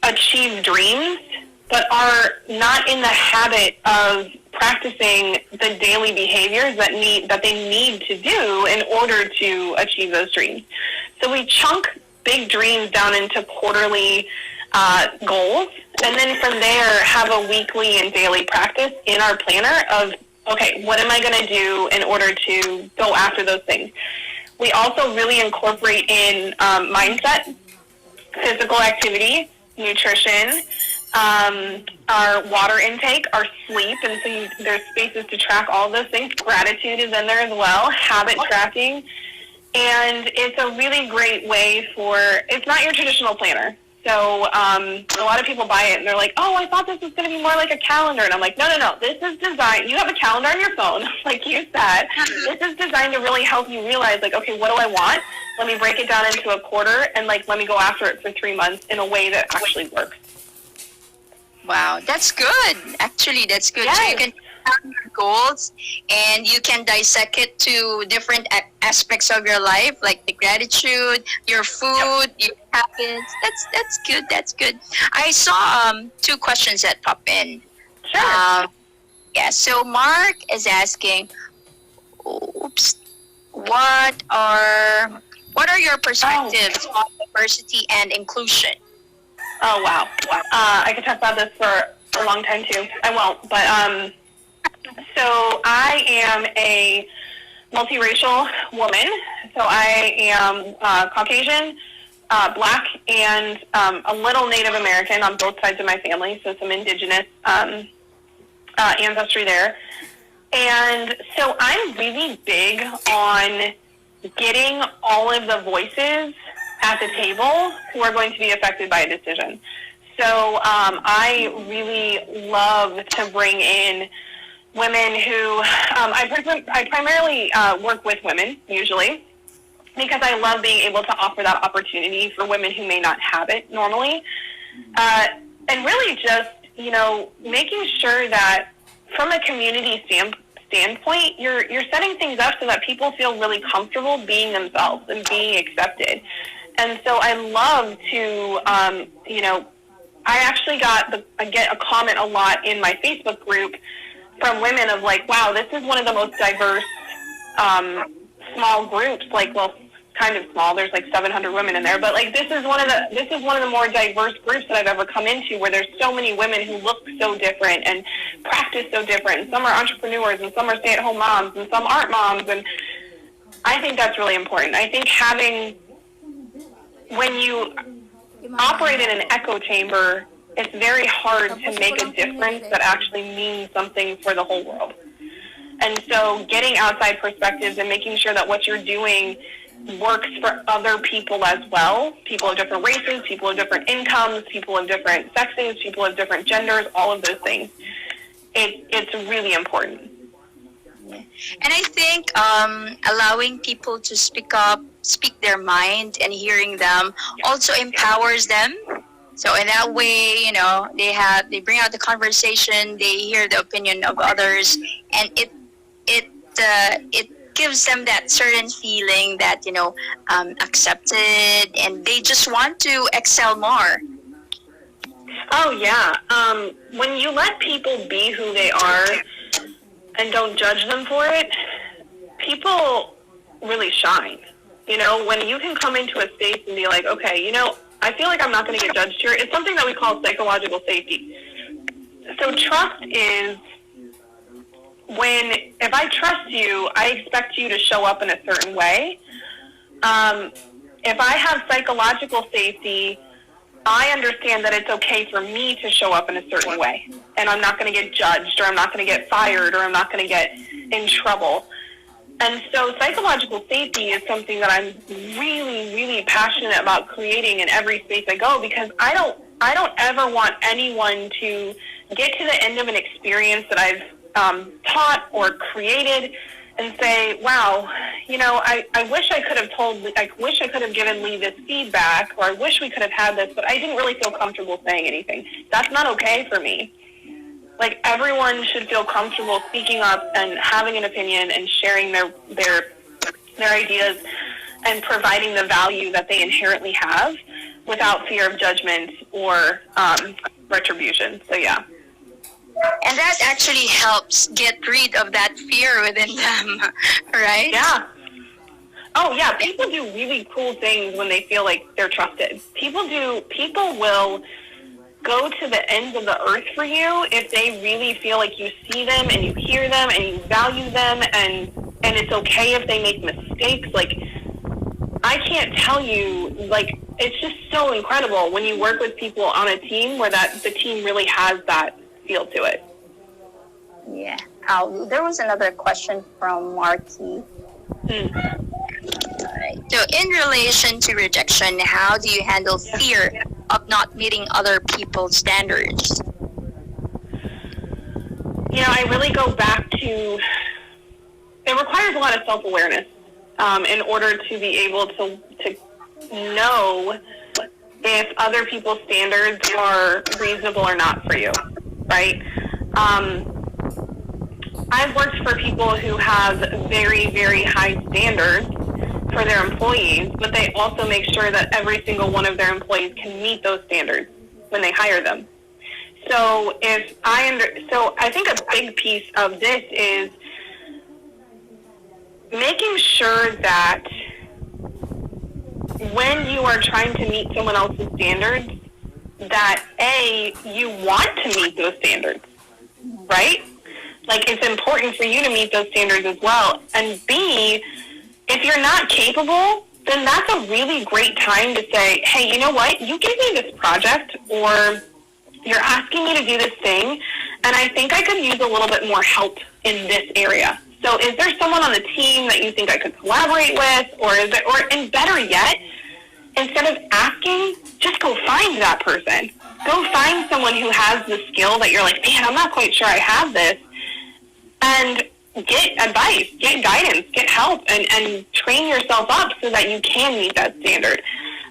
achieve dreams, but are not in the habit of practicing the daily behaviors that they need to do in order to achieve those dreams. So we chunk big dreams down into quarterly goals, and then from there have a weekly and daily practice in our planner of, okay, what am I going to do in order to go after those things? We also really incorporate in mindset physical activity, nutrition, our water intake, our sleep, and so there's spaces to track all of those things. Gratitude is in there as well, habit tracking, and it's a really great way for, it's not your traditional planner. So a lot of people buy it and they're like, oh, I thought this was going to be more like a calendar. And I'm like, no. This is designed, you have a calendar on your phone, like you said. This is designed to really help you realize, like, okay, what do I want? Let me break it down into a quarter and, like, let me go after it for 3 months in a way that actually works. Wow, that's good. Actually, that's good. Yes. So you can have your goals and you can dissect it to different aspects of your life, like the gratitude, your food, your habits. That's good. That's good. I saw 2 questions that pop in. Sure. Yeah. So Mark is asking, oops, what are your perspectives on diversity and inclusion? Oh, wow. I could talk about this for a long time, too. I won't, but so I am a multiracial woman. So I am Caucasian, Black, and a little Native American on both sides of my family, so some indigenous ancestry there. And so I'm really big on getting all of the voices at the table who are going to be affected by a decision. So I really love to bring in women who, I primarily work with women, usually, because I love being able to offer that opportunity for women who may not have it normally. And really just, making sure that from a community standpoint, you're setting things up so that people feel really comfortable being themselves and being accepted. And so I love to, I actually I get a comment a lot in my Facebook group from women of like, wow, this is one of the most diverse small groups. Like, well, kind of small. There's like 700 women in there, but like this is one of the more diverse groups that I've ever come into, where there's so many women who look so different and practice so different. And some are entrepreneurs, and some are stay-at-home moms, and some aren't moms. And I think that's really important. I think when you operate in an echo chamber, it's very hard to make a difference that actually means something for the whole world. And so getting outside perspectives and making sure that what you're doing works for other people as well, people of different races, people of different incomes, people of different sexes, people of different genders, all of those things, it's really important. And I think allowing people to speak up, speak their mind, and hearing them also empowers them. So in that way, they bring out the conversation, they hear the opinion of others, and it gives them that certain feeling that accepted, and they just want to excel more. Oh yeah, when you let people be who they are and don't judge them for it, people really shine. When you can come into a space and be like, okay, I feel like I'm not going to get judged here. It's something that we call psychological safety. So trust is if I trust you, I expect you to show up in a certain way. If I have psychological safety, I understand that it's okay for me to show up in a certain way, and I'm not going to get judged, or I'm not going to get fired, or I'm not going to get in trouble. And so psychological safety is something that I'm really, really passionate about creating in every space I go, because I don't ever want anyone to get to the end of an experience that I've taught or created and say, wow, I wish I could have given Lee this feedback, or I wish we could have had this, but I didn't really feel comfortable saying anything. That's not okay for me. Like, everyone should feel comfortable speaking up and having an opinion and sharing their ideas and providing the value that they inherently have without fear of judgment or retribution. So, yeah. And that actually helps get rid of that fear within them, right? Yeah. Oh, yeah. People do really cool things when they feel like they're trusted. People will go to the ends of the earth for you if they really feel like you see them and you hear them and you value them, and it's okay if they make mistakes. Like, I can't tell you, like, it's just so incredible when you work with people on a team where the team really has that feel to it. Yeah. There was another question from Marky. Alright. So in relation to rejection, how do you handle fear of not meeting other people's standards? I really go back to, it requires a lot of self-awareness in order to be able to know if other people's standards are reasonable or not for you, right? I've worked for people who have very, very high standards for their employees, but they also make sure that every single one of their employees can meet those standards when they hire them. So I think a big piece of this is making sure that when you are trying to meet someone else's standards, that A, you want to meet those standards, right? Like, it's important for you to meet those standards as well. And B, if you're not capable, then that's a really great time to say, hey, you know what? You give me this project, or you're asking me to do this thing, and I think I could use a little bit more help in this area. So is there someone on the team that you think I could collaborate with, and better yet, instead of asking, just go find that person. Go find someone who has the skill that you're like, man, I'm not quite sure I have this, and get advice, get guidance, get help, and train yourself up so that you can meet that standard.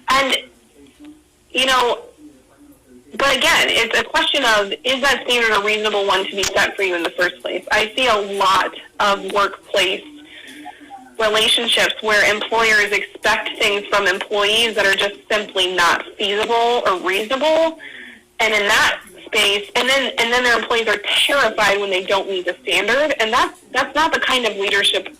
And, but again, it's a question of, is that standard a reasonable one to be set for you in the first place? I see a lot of workplace relationships where employers expect things from employees that are just simply not feasible or reasonable. And in that space, and then their employees are terrified when they don't meet the standard. And that's not the kind of leadership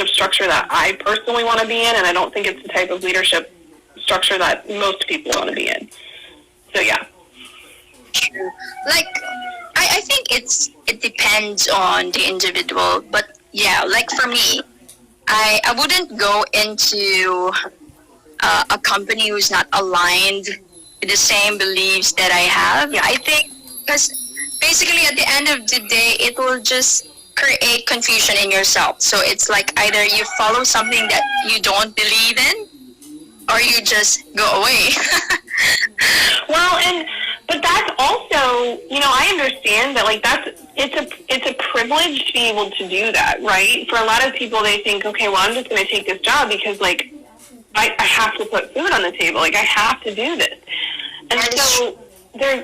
structure that I personally want to be in, and I don't think it's the type of leadership structure that most people want to be in. So yeah. True. Like, I think it depends on the individual, but yeah, like for me, I wouldn't go into a company who's not aligned with the same beliefs that I have. Yeah. I think because basically at the end of the day, it will just create confusion in yourself. So it's like either you follow something that you don't believe in, or you just go away. Well, but that's also, I understand that, like, it's a privilege to be able to do that, right? For a lot of people, they think, okay, well, I'm just going to take this job because, like, I have to put food on the table. Like, I have to do this. And so there's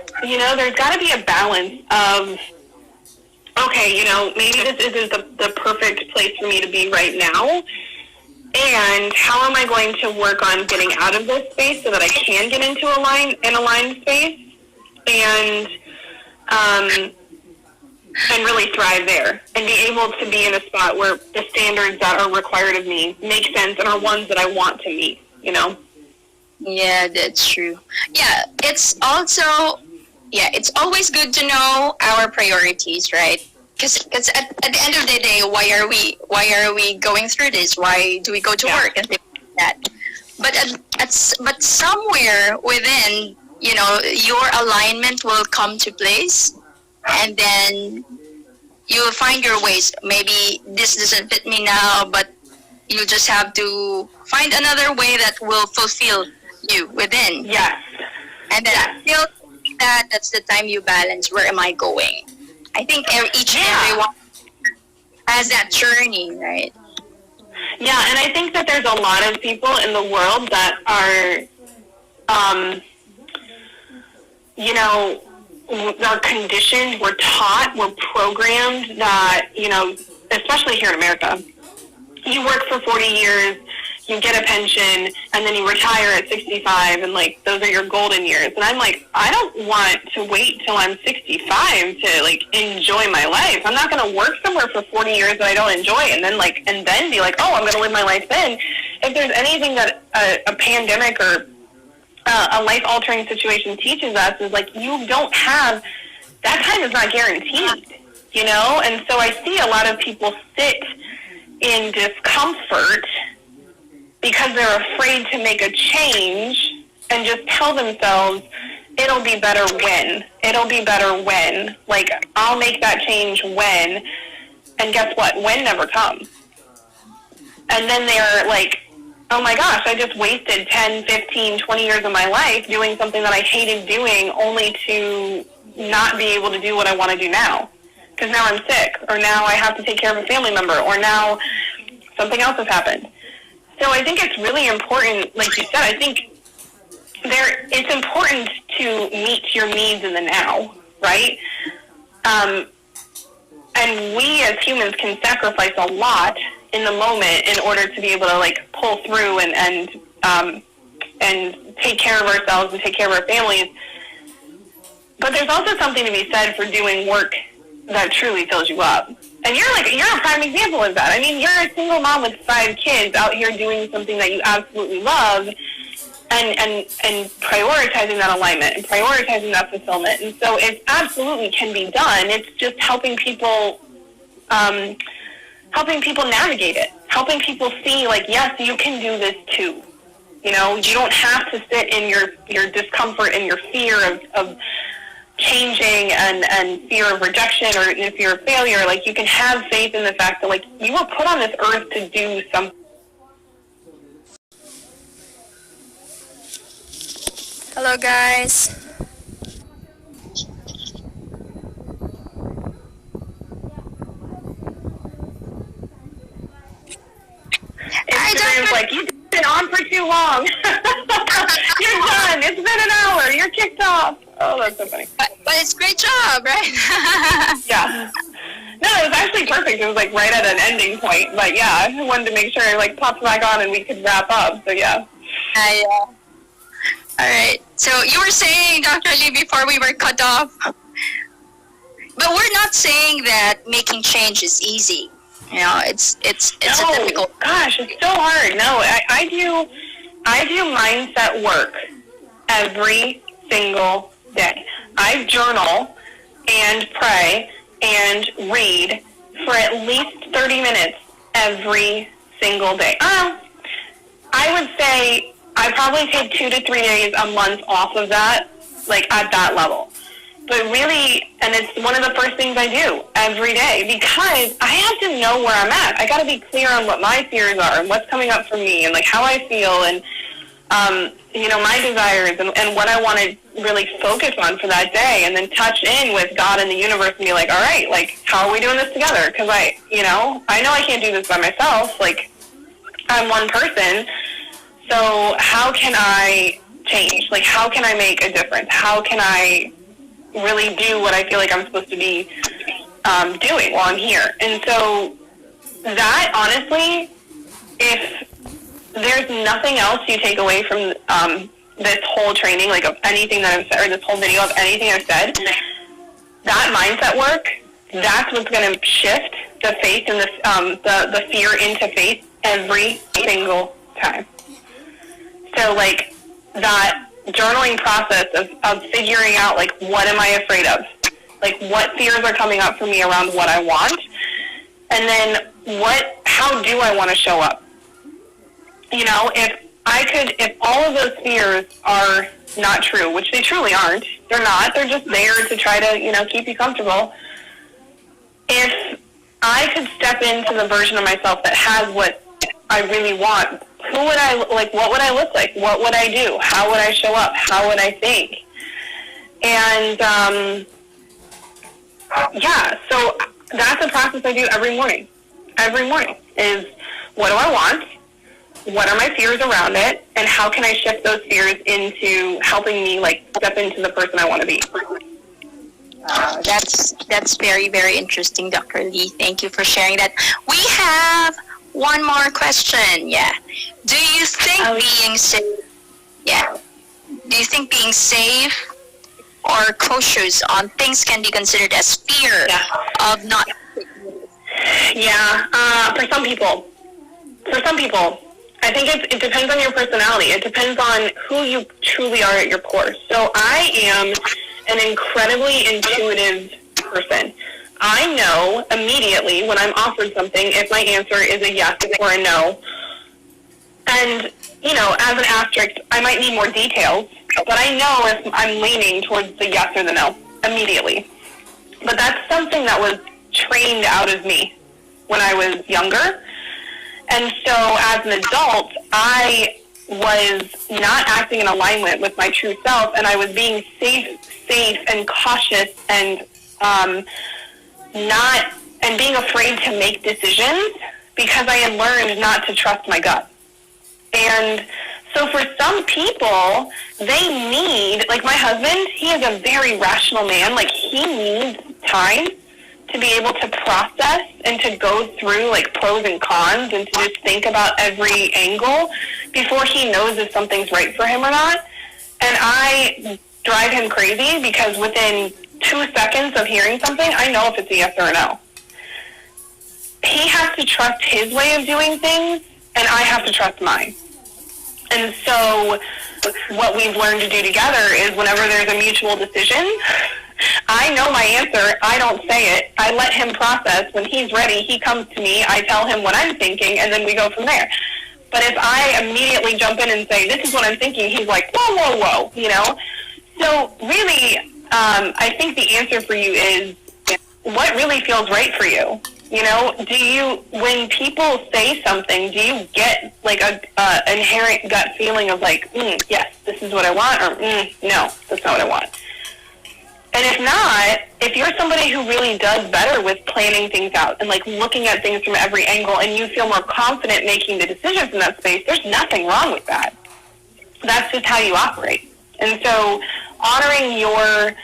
got to be a balance of, okay, maybe this isn't the perfect place for me to be right now. And how am I going to work on getting out of this space so that I can get into an aligned space and really thrive there and be able to be in a spot where the standards that are required of me make sense and are ones that I want to meet, Yeah, that's true. Yeah, it's always good to know our priorities, right? Because at the end of the day, why are we going through this? Why do we go to work and things like that? But somewhere within, your alignment will come to place, and then you'll find your ways. Maybe this doesn't fit me now, but you just have to find another way that will fulfill you within. Yes. And then still that's the time you balance. Where am I going? I think each and everyone has that journey, right? Yeah, and I think that there's a lot of people in the world that are, are conditioned, we're taught, we're programmed that, especially here in America, you work for 40 years, you get a pension, and then you retire at 65, and, like, those are your golden years. And I'm like, I don't want to wait till I'm 65 to, like, enjoy my life. I'm not going to work somewhere for 40 years that I don't enjoy, and then be like, oh, I'm going to live my life then. If there's anything that a pandemic or a life-altering situation teaches us is, like, you don't have, that time is not guaranteed, And so I see a lot of people sit in discomfort because they're afraid to make a change and just tell themselves, it'll be better when. It'll be better when. Like, I'll make that change when. And guess what? When never comes. And then they're like, oh my gosh, I just wasted 10, 15, 20 years of my life doing something that I hated doing only to not be able to do what I want to do now. Because now I'm sick, or now I have to take care of a family member, or now something else has happened. So I think it's really important, like you said, I think it's important to meet your needs in the now, right? And we as humans can sacrifice a lot in the moment in order to be able to like pull through and take care of ourselves and take care of our families. But there's also something to be said for doing work that truly fills you up. And you're a prime example of that. I mean, you're a single mom with 5 kids out here doing something that you absolutely love and prioritizing that alignment and prioritizing that fulfillment. And so it absolutely can be done. It's just helping people navigate it, helping people see, like, yes, you can do this too. You know, you don't have to sit in your discomfort and your fear of changing and fear of rejection or fear of failure. Like, you can have faith in the fact that, like, you were put on this earth to do something. Hello, guys. Instagram's like, you've been on for too long. You're done. It's been an hour. You're kicked off. Oh, that's so funny. But it's a great job, right? Yeah. No, it was actually perfect. It was like right at an ending point. But yeah, I wanted to make sure it like popped back on and we could wrap up. So yeah. All right. So you were saying, Dr. Lee, before we were cut off, but we're not saying that making change is easy. You know, it's a difficult. Gosh, it's so hard. No, I do mindset work every single day. I journal and pray and read for at least 30 minutes every single day. I would say I probably take 2 to 3 days a month off of that, like at that level. But really, and it's one of the first things I do every day because I have to know where I'm at. I got to be clear on what my fears are and what's coming up for me and like how I feel and, my desires and what I want to really focus on for that day, and then touch in with God and the universe and be like, all right, like, how are we doing this together? Because I know I can't do this by myself. Like, I'm one person. So how can I change? Like, how can I make a difference? How can I really do what I feel like I'm supposed to be doing while I'm here? And so that, honestly, if there's nothing else you take away from this whole training, like of anything that I've said, or this whole video of anything I've said, that mindset work, that's what's going to shift the faith and the fear into faith every single time. So, like, that journaling process of figuring out, like, what am I afraid of? Like, what fears are coming up for me around what I want? And then how do I want to show up? You know, if all of those fears are not true, which they truly aren't, they're not, they're just there to try to, keep you comfortable. If I could step into the version of myself that has what I really want, what would I look like? What would I do? How would I show up? How would I think? And, so that's a process I do every morning. Every morning is, what do I want? What are my fears around it? And how can I shift those fears into helping me, like, step into the person I want to be? That's very, very interesting, Dr. Lee. Thank you for sharing that. We have one more question. Yeah. Do you think being safe? Yeah. Do you think being safe or cautious on things can be considered as fear of not? Yeah. For some people, I think it depends on your personality. It depends on who you truly are at your core. So I am an incredibly intuitive person. I know immediately when I'm offered something if my answer is a yes or a no. And, you know, as an asterisk, I might need more details, but I know if I'm leaning towards the yes or the no immediately. But that's something that was trained out of me when I was younger. And so as an adult, I was not acting in alignment with my true self, and I was being safe and cautious and being afraid to make decisions because I had learned not to trust my gut. And so for some people, they need, like my husband, he is a very rational man. Like, he needs time to be able to process and to go through like pros and cons and to just think about every angle before he knows if something's right for him or not. And I drive him crazy because within 2 seconds of hearing something, I know if it's a yes or a no. He has to trust his way of doing things, and I have to trust mine. And so what we've learned to do together is whenever there's a mutual decision, I know my answer. I don't say it. I let him process. When he's ready, he comes to me. I tell him what I'm thinking, and then we go from there. But if I immediately jump in and say, this is what I'm thinking, he's like, whoa, whoa, whoa, you know? So really, I think the answer for you is what really feels right for you. You know, when people say something, do you get like a inherent gut feeling of like, yes, this is what I want, or no, that's not what I want? And if not, if you're somebody who really does better with planning things out and like looking at things from every angle, and you feel more confident making the decisions in that space, there's nothing wrong with that. That's just how you operate. And so honoring your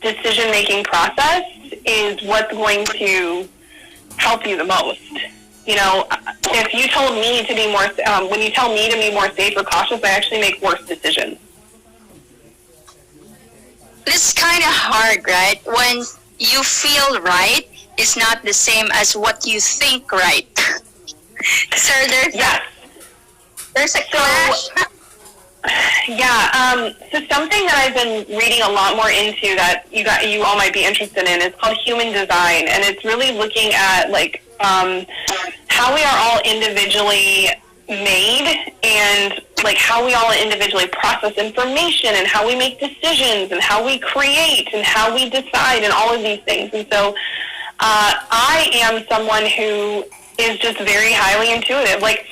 decision-making process is what's going to help you the most. You know, if you told me to be more, when you tell me to be more safe or cautious, I actually make worse decisions. It's kind of hard, right? When you feel right, it's not the same as what you think right. So there's a clash. Yeah, so something that I've been reading a lot more into that you all might be interested in is called human design, and it's really looking at like how we are all individually made and like how we all individually process information and how we make decisions and how we create and how we decide and all of these things. And so I am someone who is just very highly intuitive. Like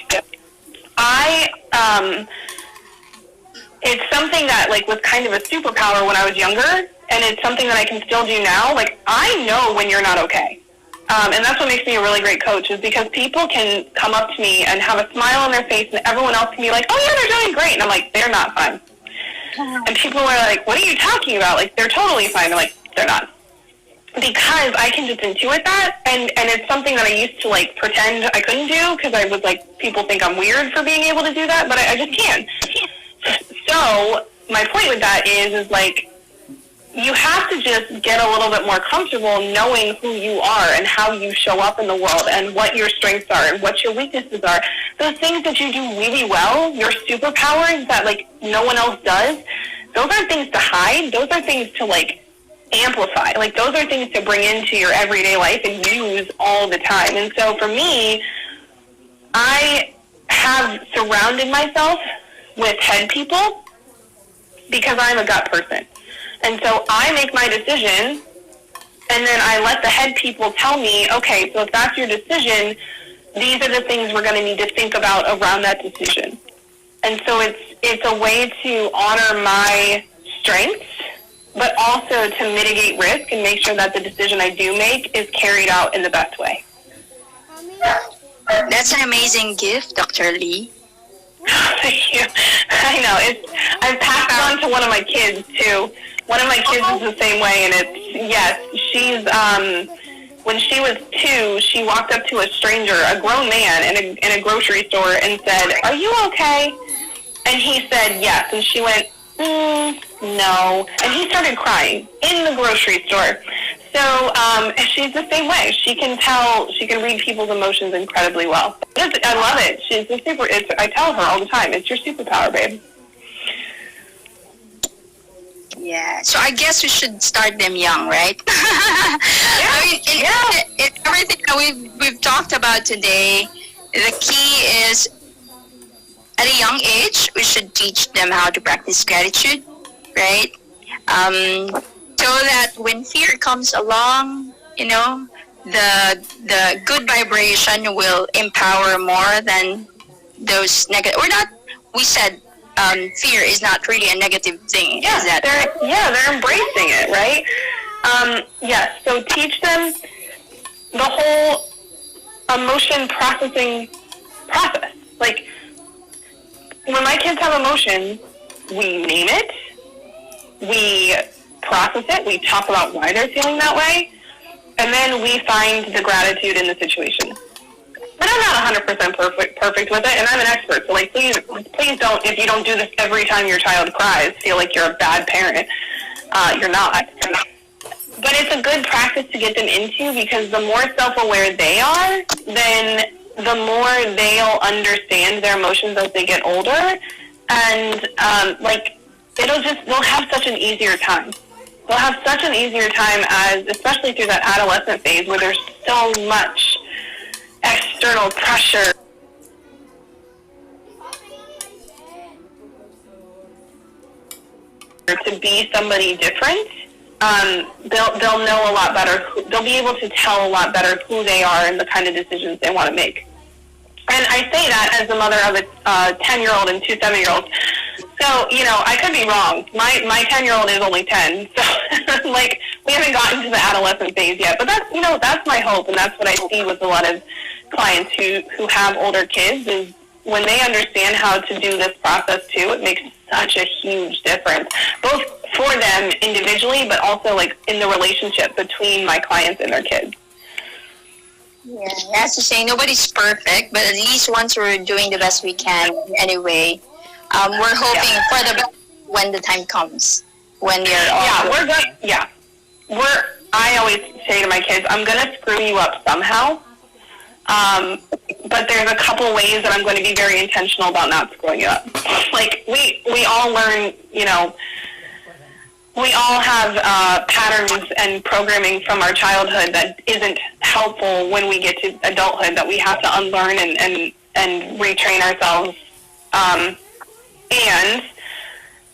it's something that like was kind of a superpower when I was younger, and it's something that I can still do now. Like, I know when you're not okay. And that's what makes me a really great coach, is because people can come up to me and have a smile on their face, and everyone else can be like, oh yeah, they're doing great. And I'm like, they're not fine. And people are like, what are you talking about? Like, they're totally fine. I'm like, they're not. Because I can just intuit that, and it's something that I used to like pretend I couldn't do, because I was like, people think I'm weird for being able to do that, but I just can. So my point with that is like, you have to just get a little bit more comfortable knowing who you are and how you show up in the world and what your strengths are and what your weaknesses are. Those things that you do really well, your superpowers that like no one else does, those aren't things to hide. Those are things to like amplify. Like, those are things to bring into your everyday life and use all the time. And so for me, I have surrounded myself with head people because I'm a gut person. And so I make my decision, and then I let the head people tell me, okay, so if that's your decision, these are the things we're going to need to think about around that decision. And so it's a way to honor my strengths, but also to mitigate risk and make sure that the decision I do make is carried out in the best way. That's an amazing gift, Dr. Lee. Thank you. I know. I've passed it on to one of my kids, too. One of my kids is the same way, and she's, when she was 2, she walked up to a stranger, a grown man, in a grocery store and said, "Are you okay?" And he said, "Yes." And she went, "No." And he started crying in the grocery store. So she's the same way. She can read people's emotions incredibly well. I love it. She's I tell her all the time, it's your superpower, babe. Yeah. So I guess we should start them young, right? I mean, in everything that we've talked about today, the key is at a young age we should teach them how to practice gratitude, right? So that when fear comes along, the good vibration will empower more than those negative. Or not. We said fear is not really a negative thing. Yeah, Is that they're embracing it, right? Yes. So teach them the whole emotion processing process. Like when my kids have emotions, we name it, we process it, we talk about why they're feeling that way, and then we find the gratitude in the situation. And I'm not 100% perfect with it, and I'm an expert, so like please don't, if you don't do this every time your child cries, feel like you're a bad parent. You're not. But it's a good practice to get them into, because the more self-aware they are, then the more they'll understand their emotions as they get older, and they'll have such an easier time. They'll have such an easier time, as especially through that adolescent phase where there's so much external pressure to be somebody different. They'll know a lot better. They'll be able to tell a lot better who they are and the kind of decisions they want to make. And I say that as the mother of a 10-year-old and 2 7-year-olds. So, I could be wrong. My 10-year-old is only 10. So, like, we haven't gotten to the adolescent phase yet. But that's my hope, and that's what I see with a lot of clients who have older kids, is when they understand how to do this process too, it makes such a huge difference, both for them individually, but also like in the relationship between my clients and their kids. Yeah, as to say, nobody's perfect, but at least once we're doing the best we can anyway. We're hoping for the best when the time comes, when they're all we're good. Yeah, I always say to my kids, I'm gonna screw you up somehow. But there's a couple ways that I'm going to be very intentional about not screwing you up. Like we all learn, we all have patterns and programming from our childhood that isn't helpful when we get to adulthood, that we have to unlearn and retrain ourselves. And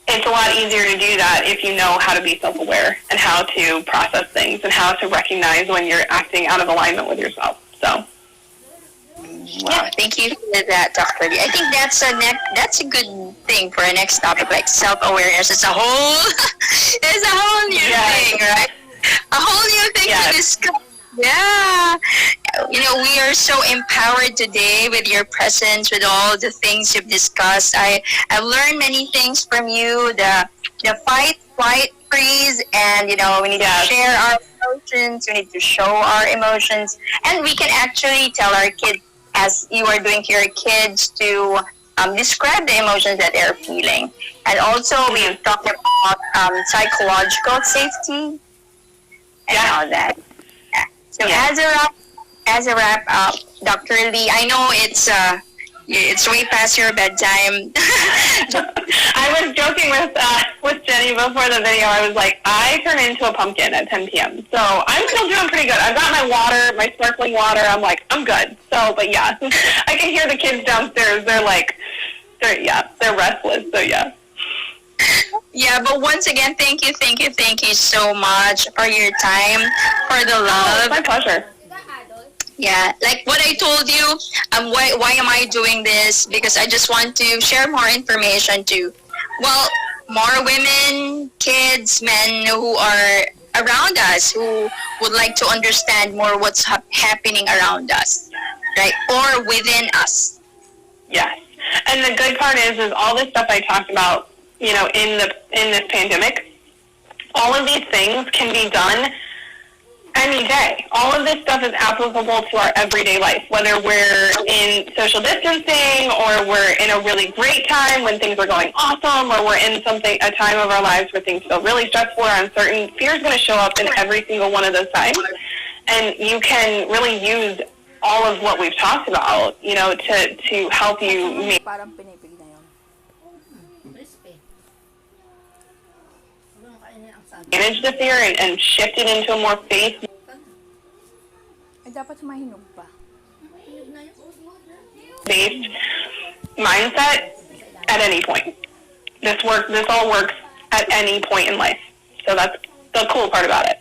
it's a lot easier to do that if you know how to be self-aware and how to process things and how to recognize when you're acting out of alignment with yourself. So. Wow, thank you for that, Dr. Lee. I think that's a good thing for our next topic, like self-awareness. It's a whole new thing, right? A whole new thing to discuss. Yeah. We are so empowered today with your presence, with all the things you've discussed. I've learned many things from you, the fight, flight, freeze, and, we need to share our emotions, we need to show our emotions, and we can actually tell our kids, as you are doing to your kids, to describe the emotions that they're feeling. And also, we've talked about psychological safety and all that. Yeah. So as a wrap up, Dr. Lee, I know it's way past your bedtime. I was joking with Jenny before the video. I was like, I turn into a pumpkin at 10 p.m. So I'm still doing pretty good. I've got my water, my sparkling water. I'm like, I'm good. So, but yeah, I can hear the kids downstairs. They're restless. So yeah. Yeah, but once again, thank you so much for your time, for the love. It's my pleasure. Yeah, like what I told you, why am I doing this? Because I just want to share more information to, more women, kids, men who are around us, who would like to understand more what's happening around us, right? Or within us. Yes. And the good part is all this stuff I talked about, in this pandemic, all of these things can be done any day. All of this stuff is applicable to our everyday life, whether we're in social distancing or we're in a really great time when things are going awesome, or we're in a time of our lives where things feel really stressful or uncertain. Fear is going to show up in every single one of those times. And you can really use all of what we've talked about, to help you make manage the fear and shift it into a more faith Ay, dapat mahinog pa. based mindset at any point. This all works at any point in life. So that's the cool part about it.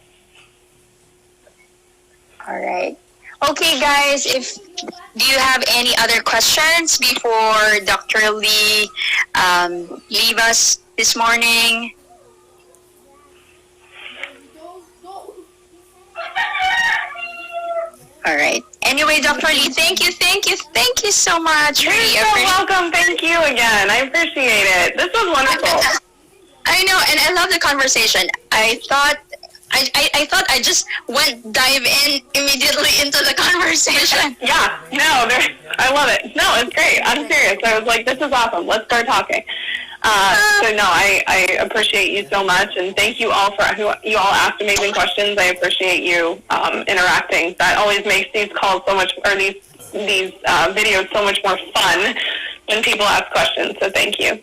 All right. Okay, guys, do you have any other questions before Dr. Lee leave us this morning? All right. Anyway, Dr. Lee, thank you so much. You're so welcome. Thank you again. I appreciate it. This was wonderful. I know, and I love the conversation. I thought I just dive in immediately into the conversation. Yeah, no, I love it. No, it's great. I'm serious. I was like, this is awesome. Let's start talking. So no, I appreciate you so much, and thank you all for who you all asked amazing questions. I appreciate you interacting. That always makes these calls so much, or these videos so much more fun when people ask questions. So thank you.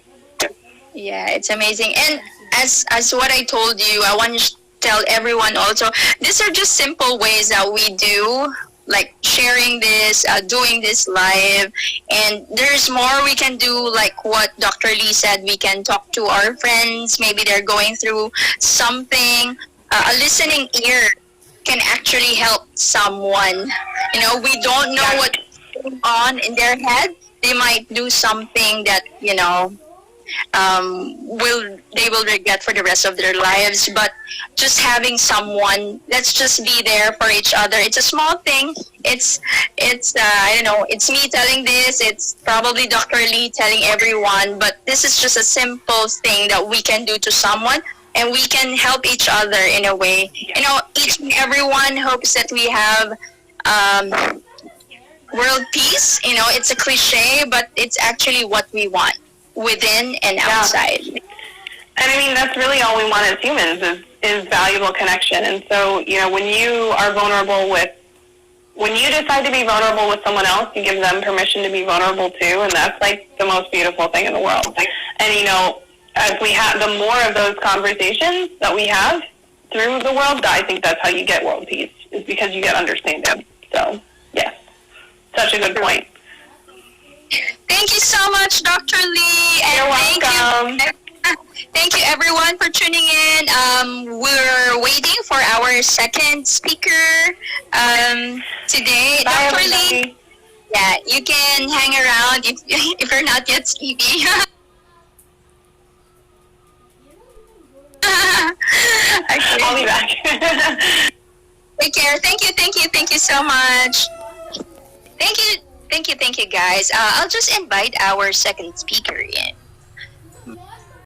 Yeah, it's amazing. And as what I told you, I want to tell everyone also, these are just simple ways that we do, like sharing this, doing this live, and there's more we can do, like what Dr. Lee said. We can talk to our friends, maybe they're going through something. A listening ear can actually help someone. You know, we don't know what's going on in their head. They might do something that, you know, they will regret for the rest of their lives. But just having someone, let's just be there for each other. It's a small thing. It's I don't know, it's me telling this, it's probably Dr. Lee telling everyone, but this is just a simple thing that we can do to someone, and we can help each other in a way. You know, each and everyone hopes that we have world peace. You know, it's a cliche, but it's actually what we want, within and outside. And I mean, that's really all we want as humans is valuable connection. And so, you know, when you decide to be vulnerable with someone else, you give them permission to be vulnerable too. And that's like the most beautiful thing in the world. And, you know, as we have, the more of those conversations that we have through the world, I think that's how you get world peace, is because you get understanding. So, yes, such a good point. Thank you so much, Dr. Lee. And you're welcome. Thank you, everyone, for tuning in. We're waiting for our second speaker today. Bye, Dr. everybody. Lee, yeah, you can hang around if you're not yet sleepy. Okay. I'll be back. Take care. Thank you so much. Thank you, guys. I'll just invite our second speaker in.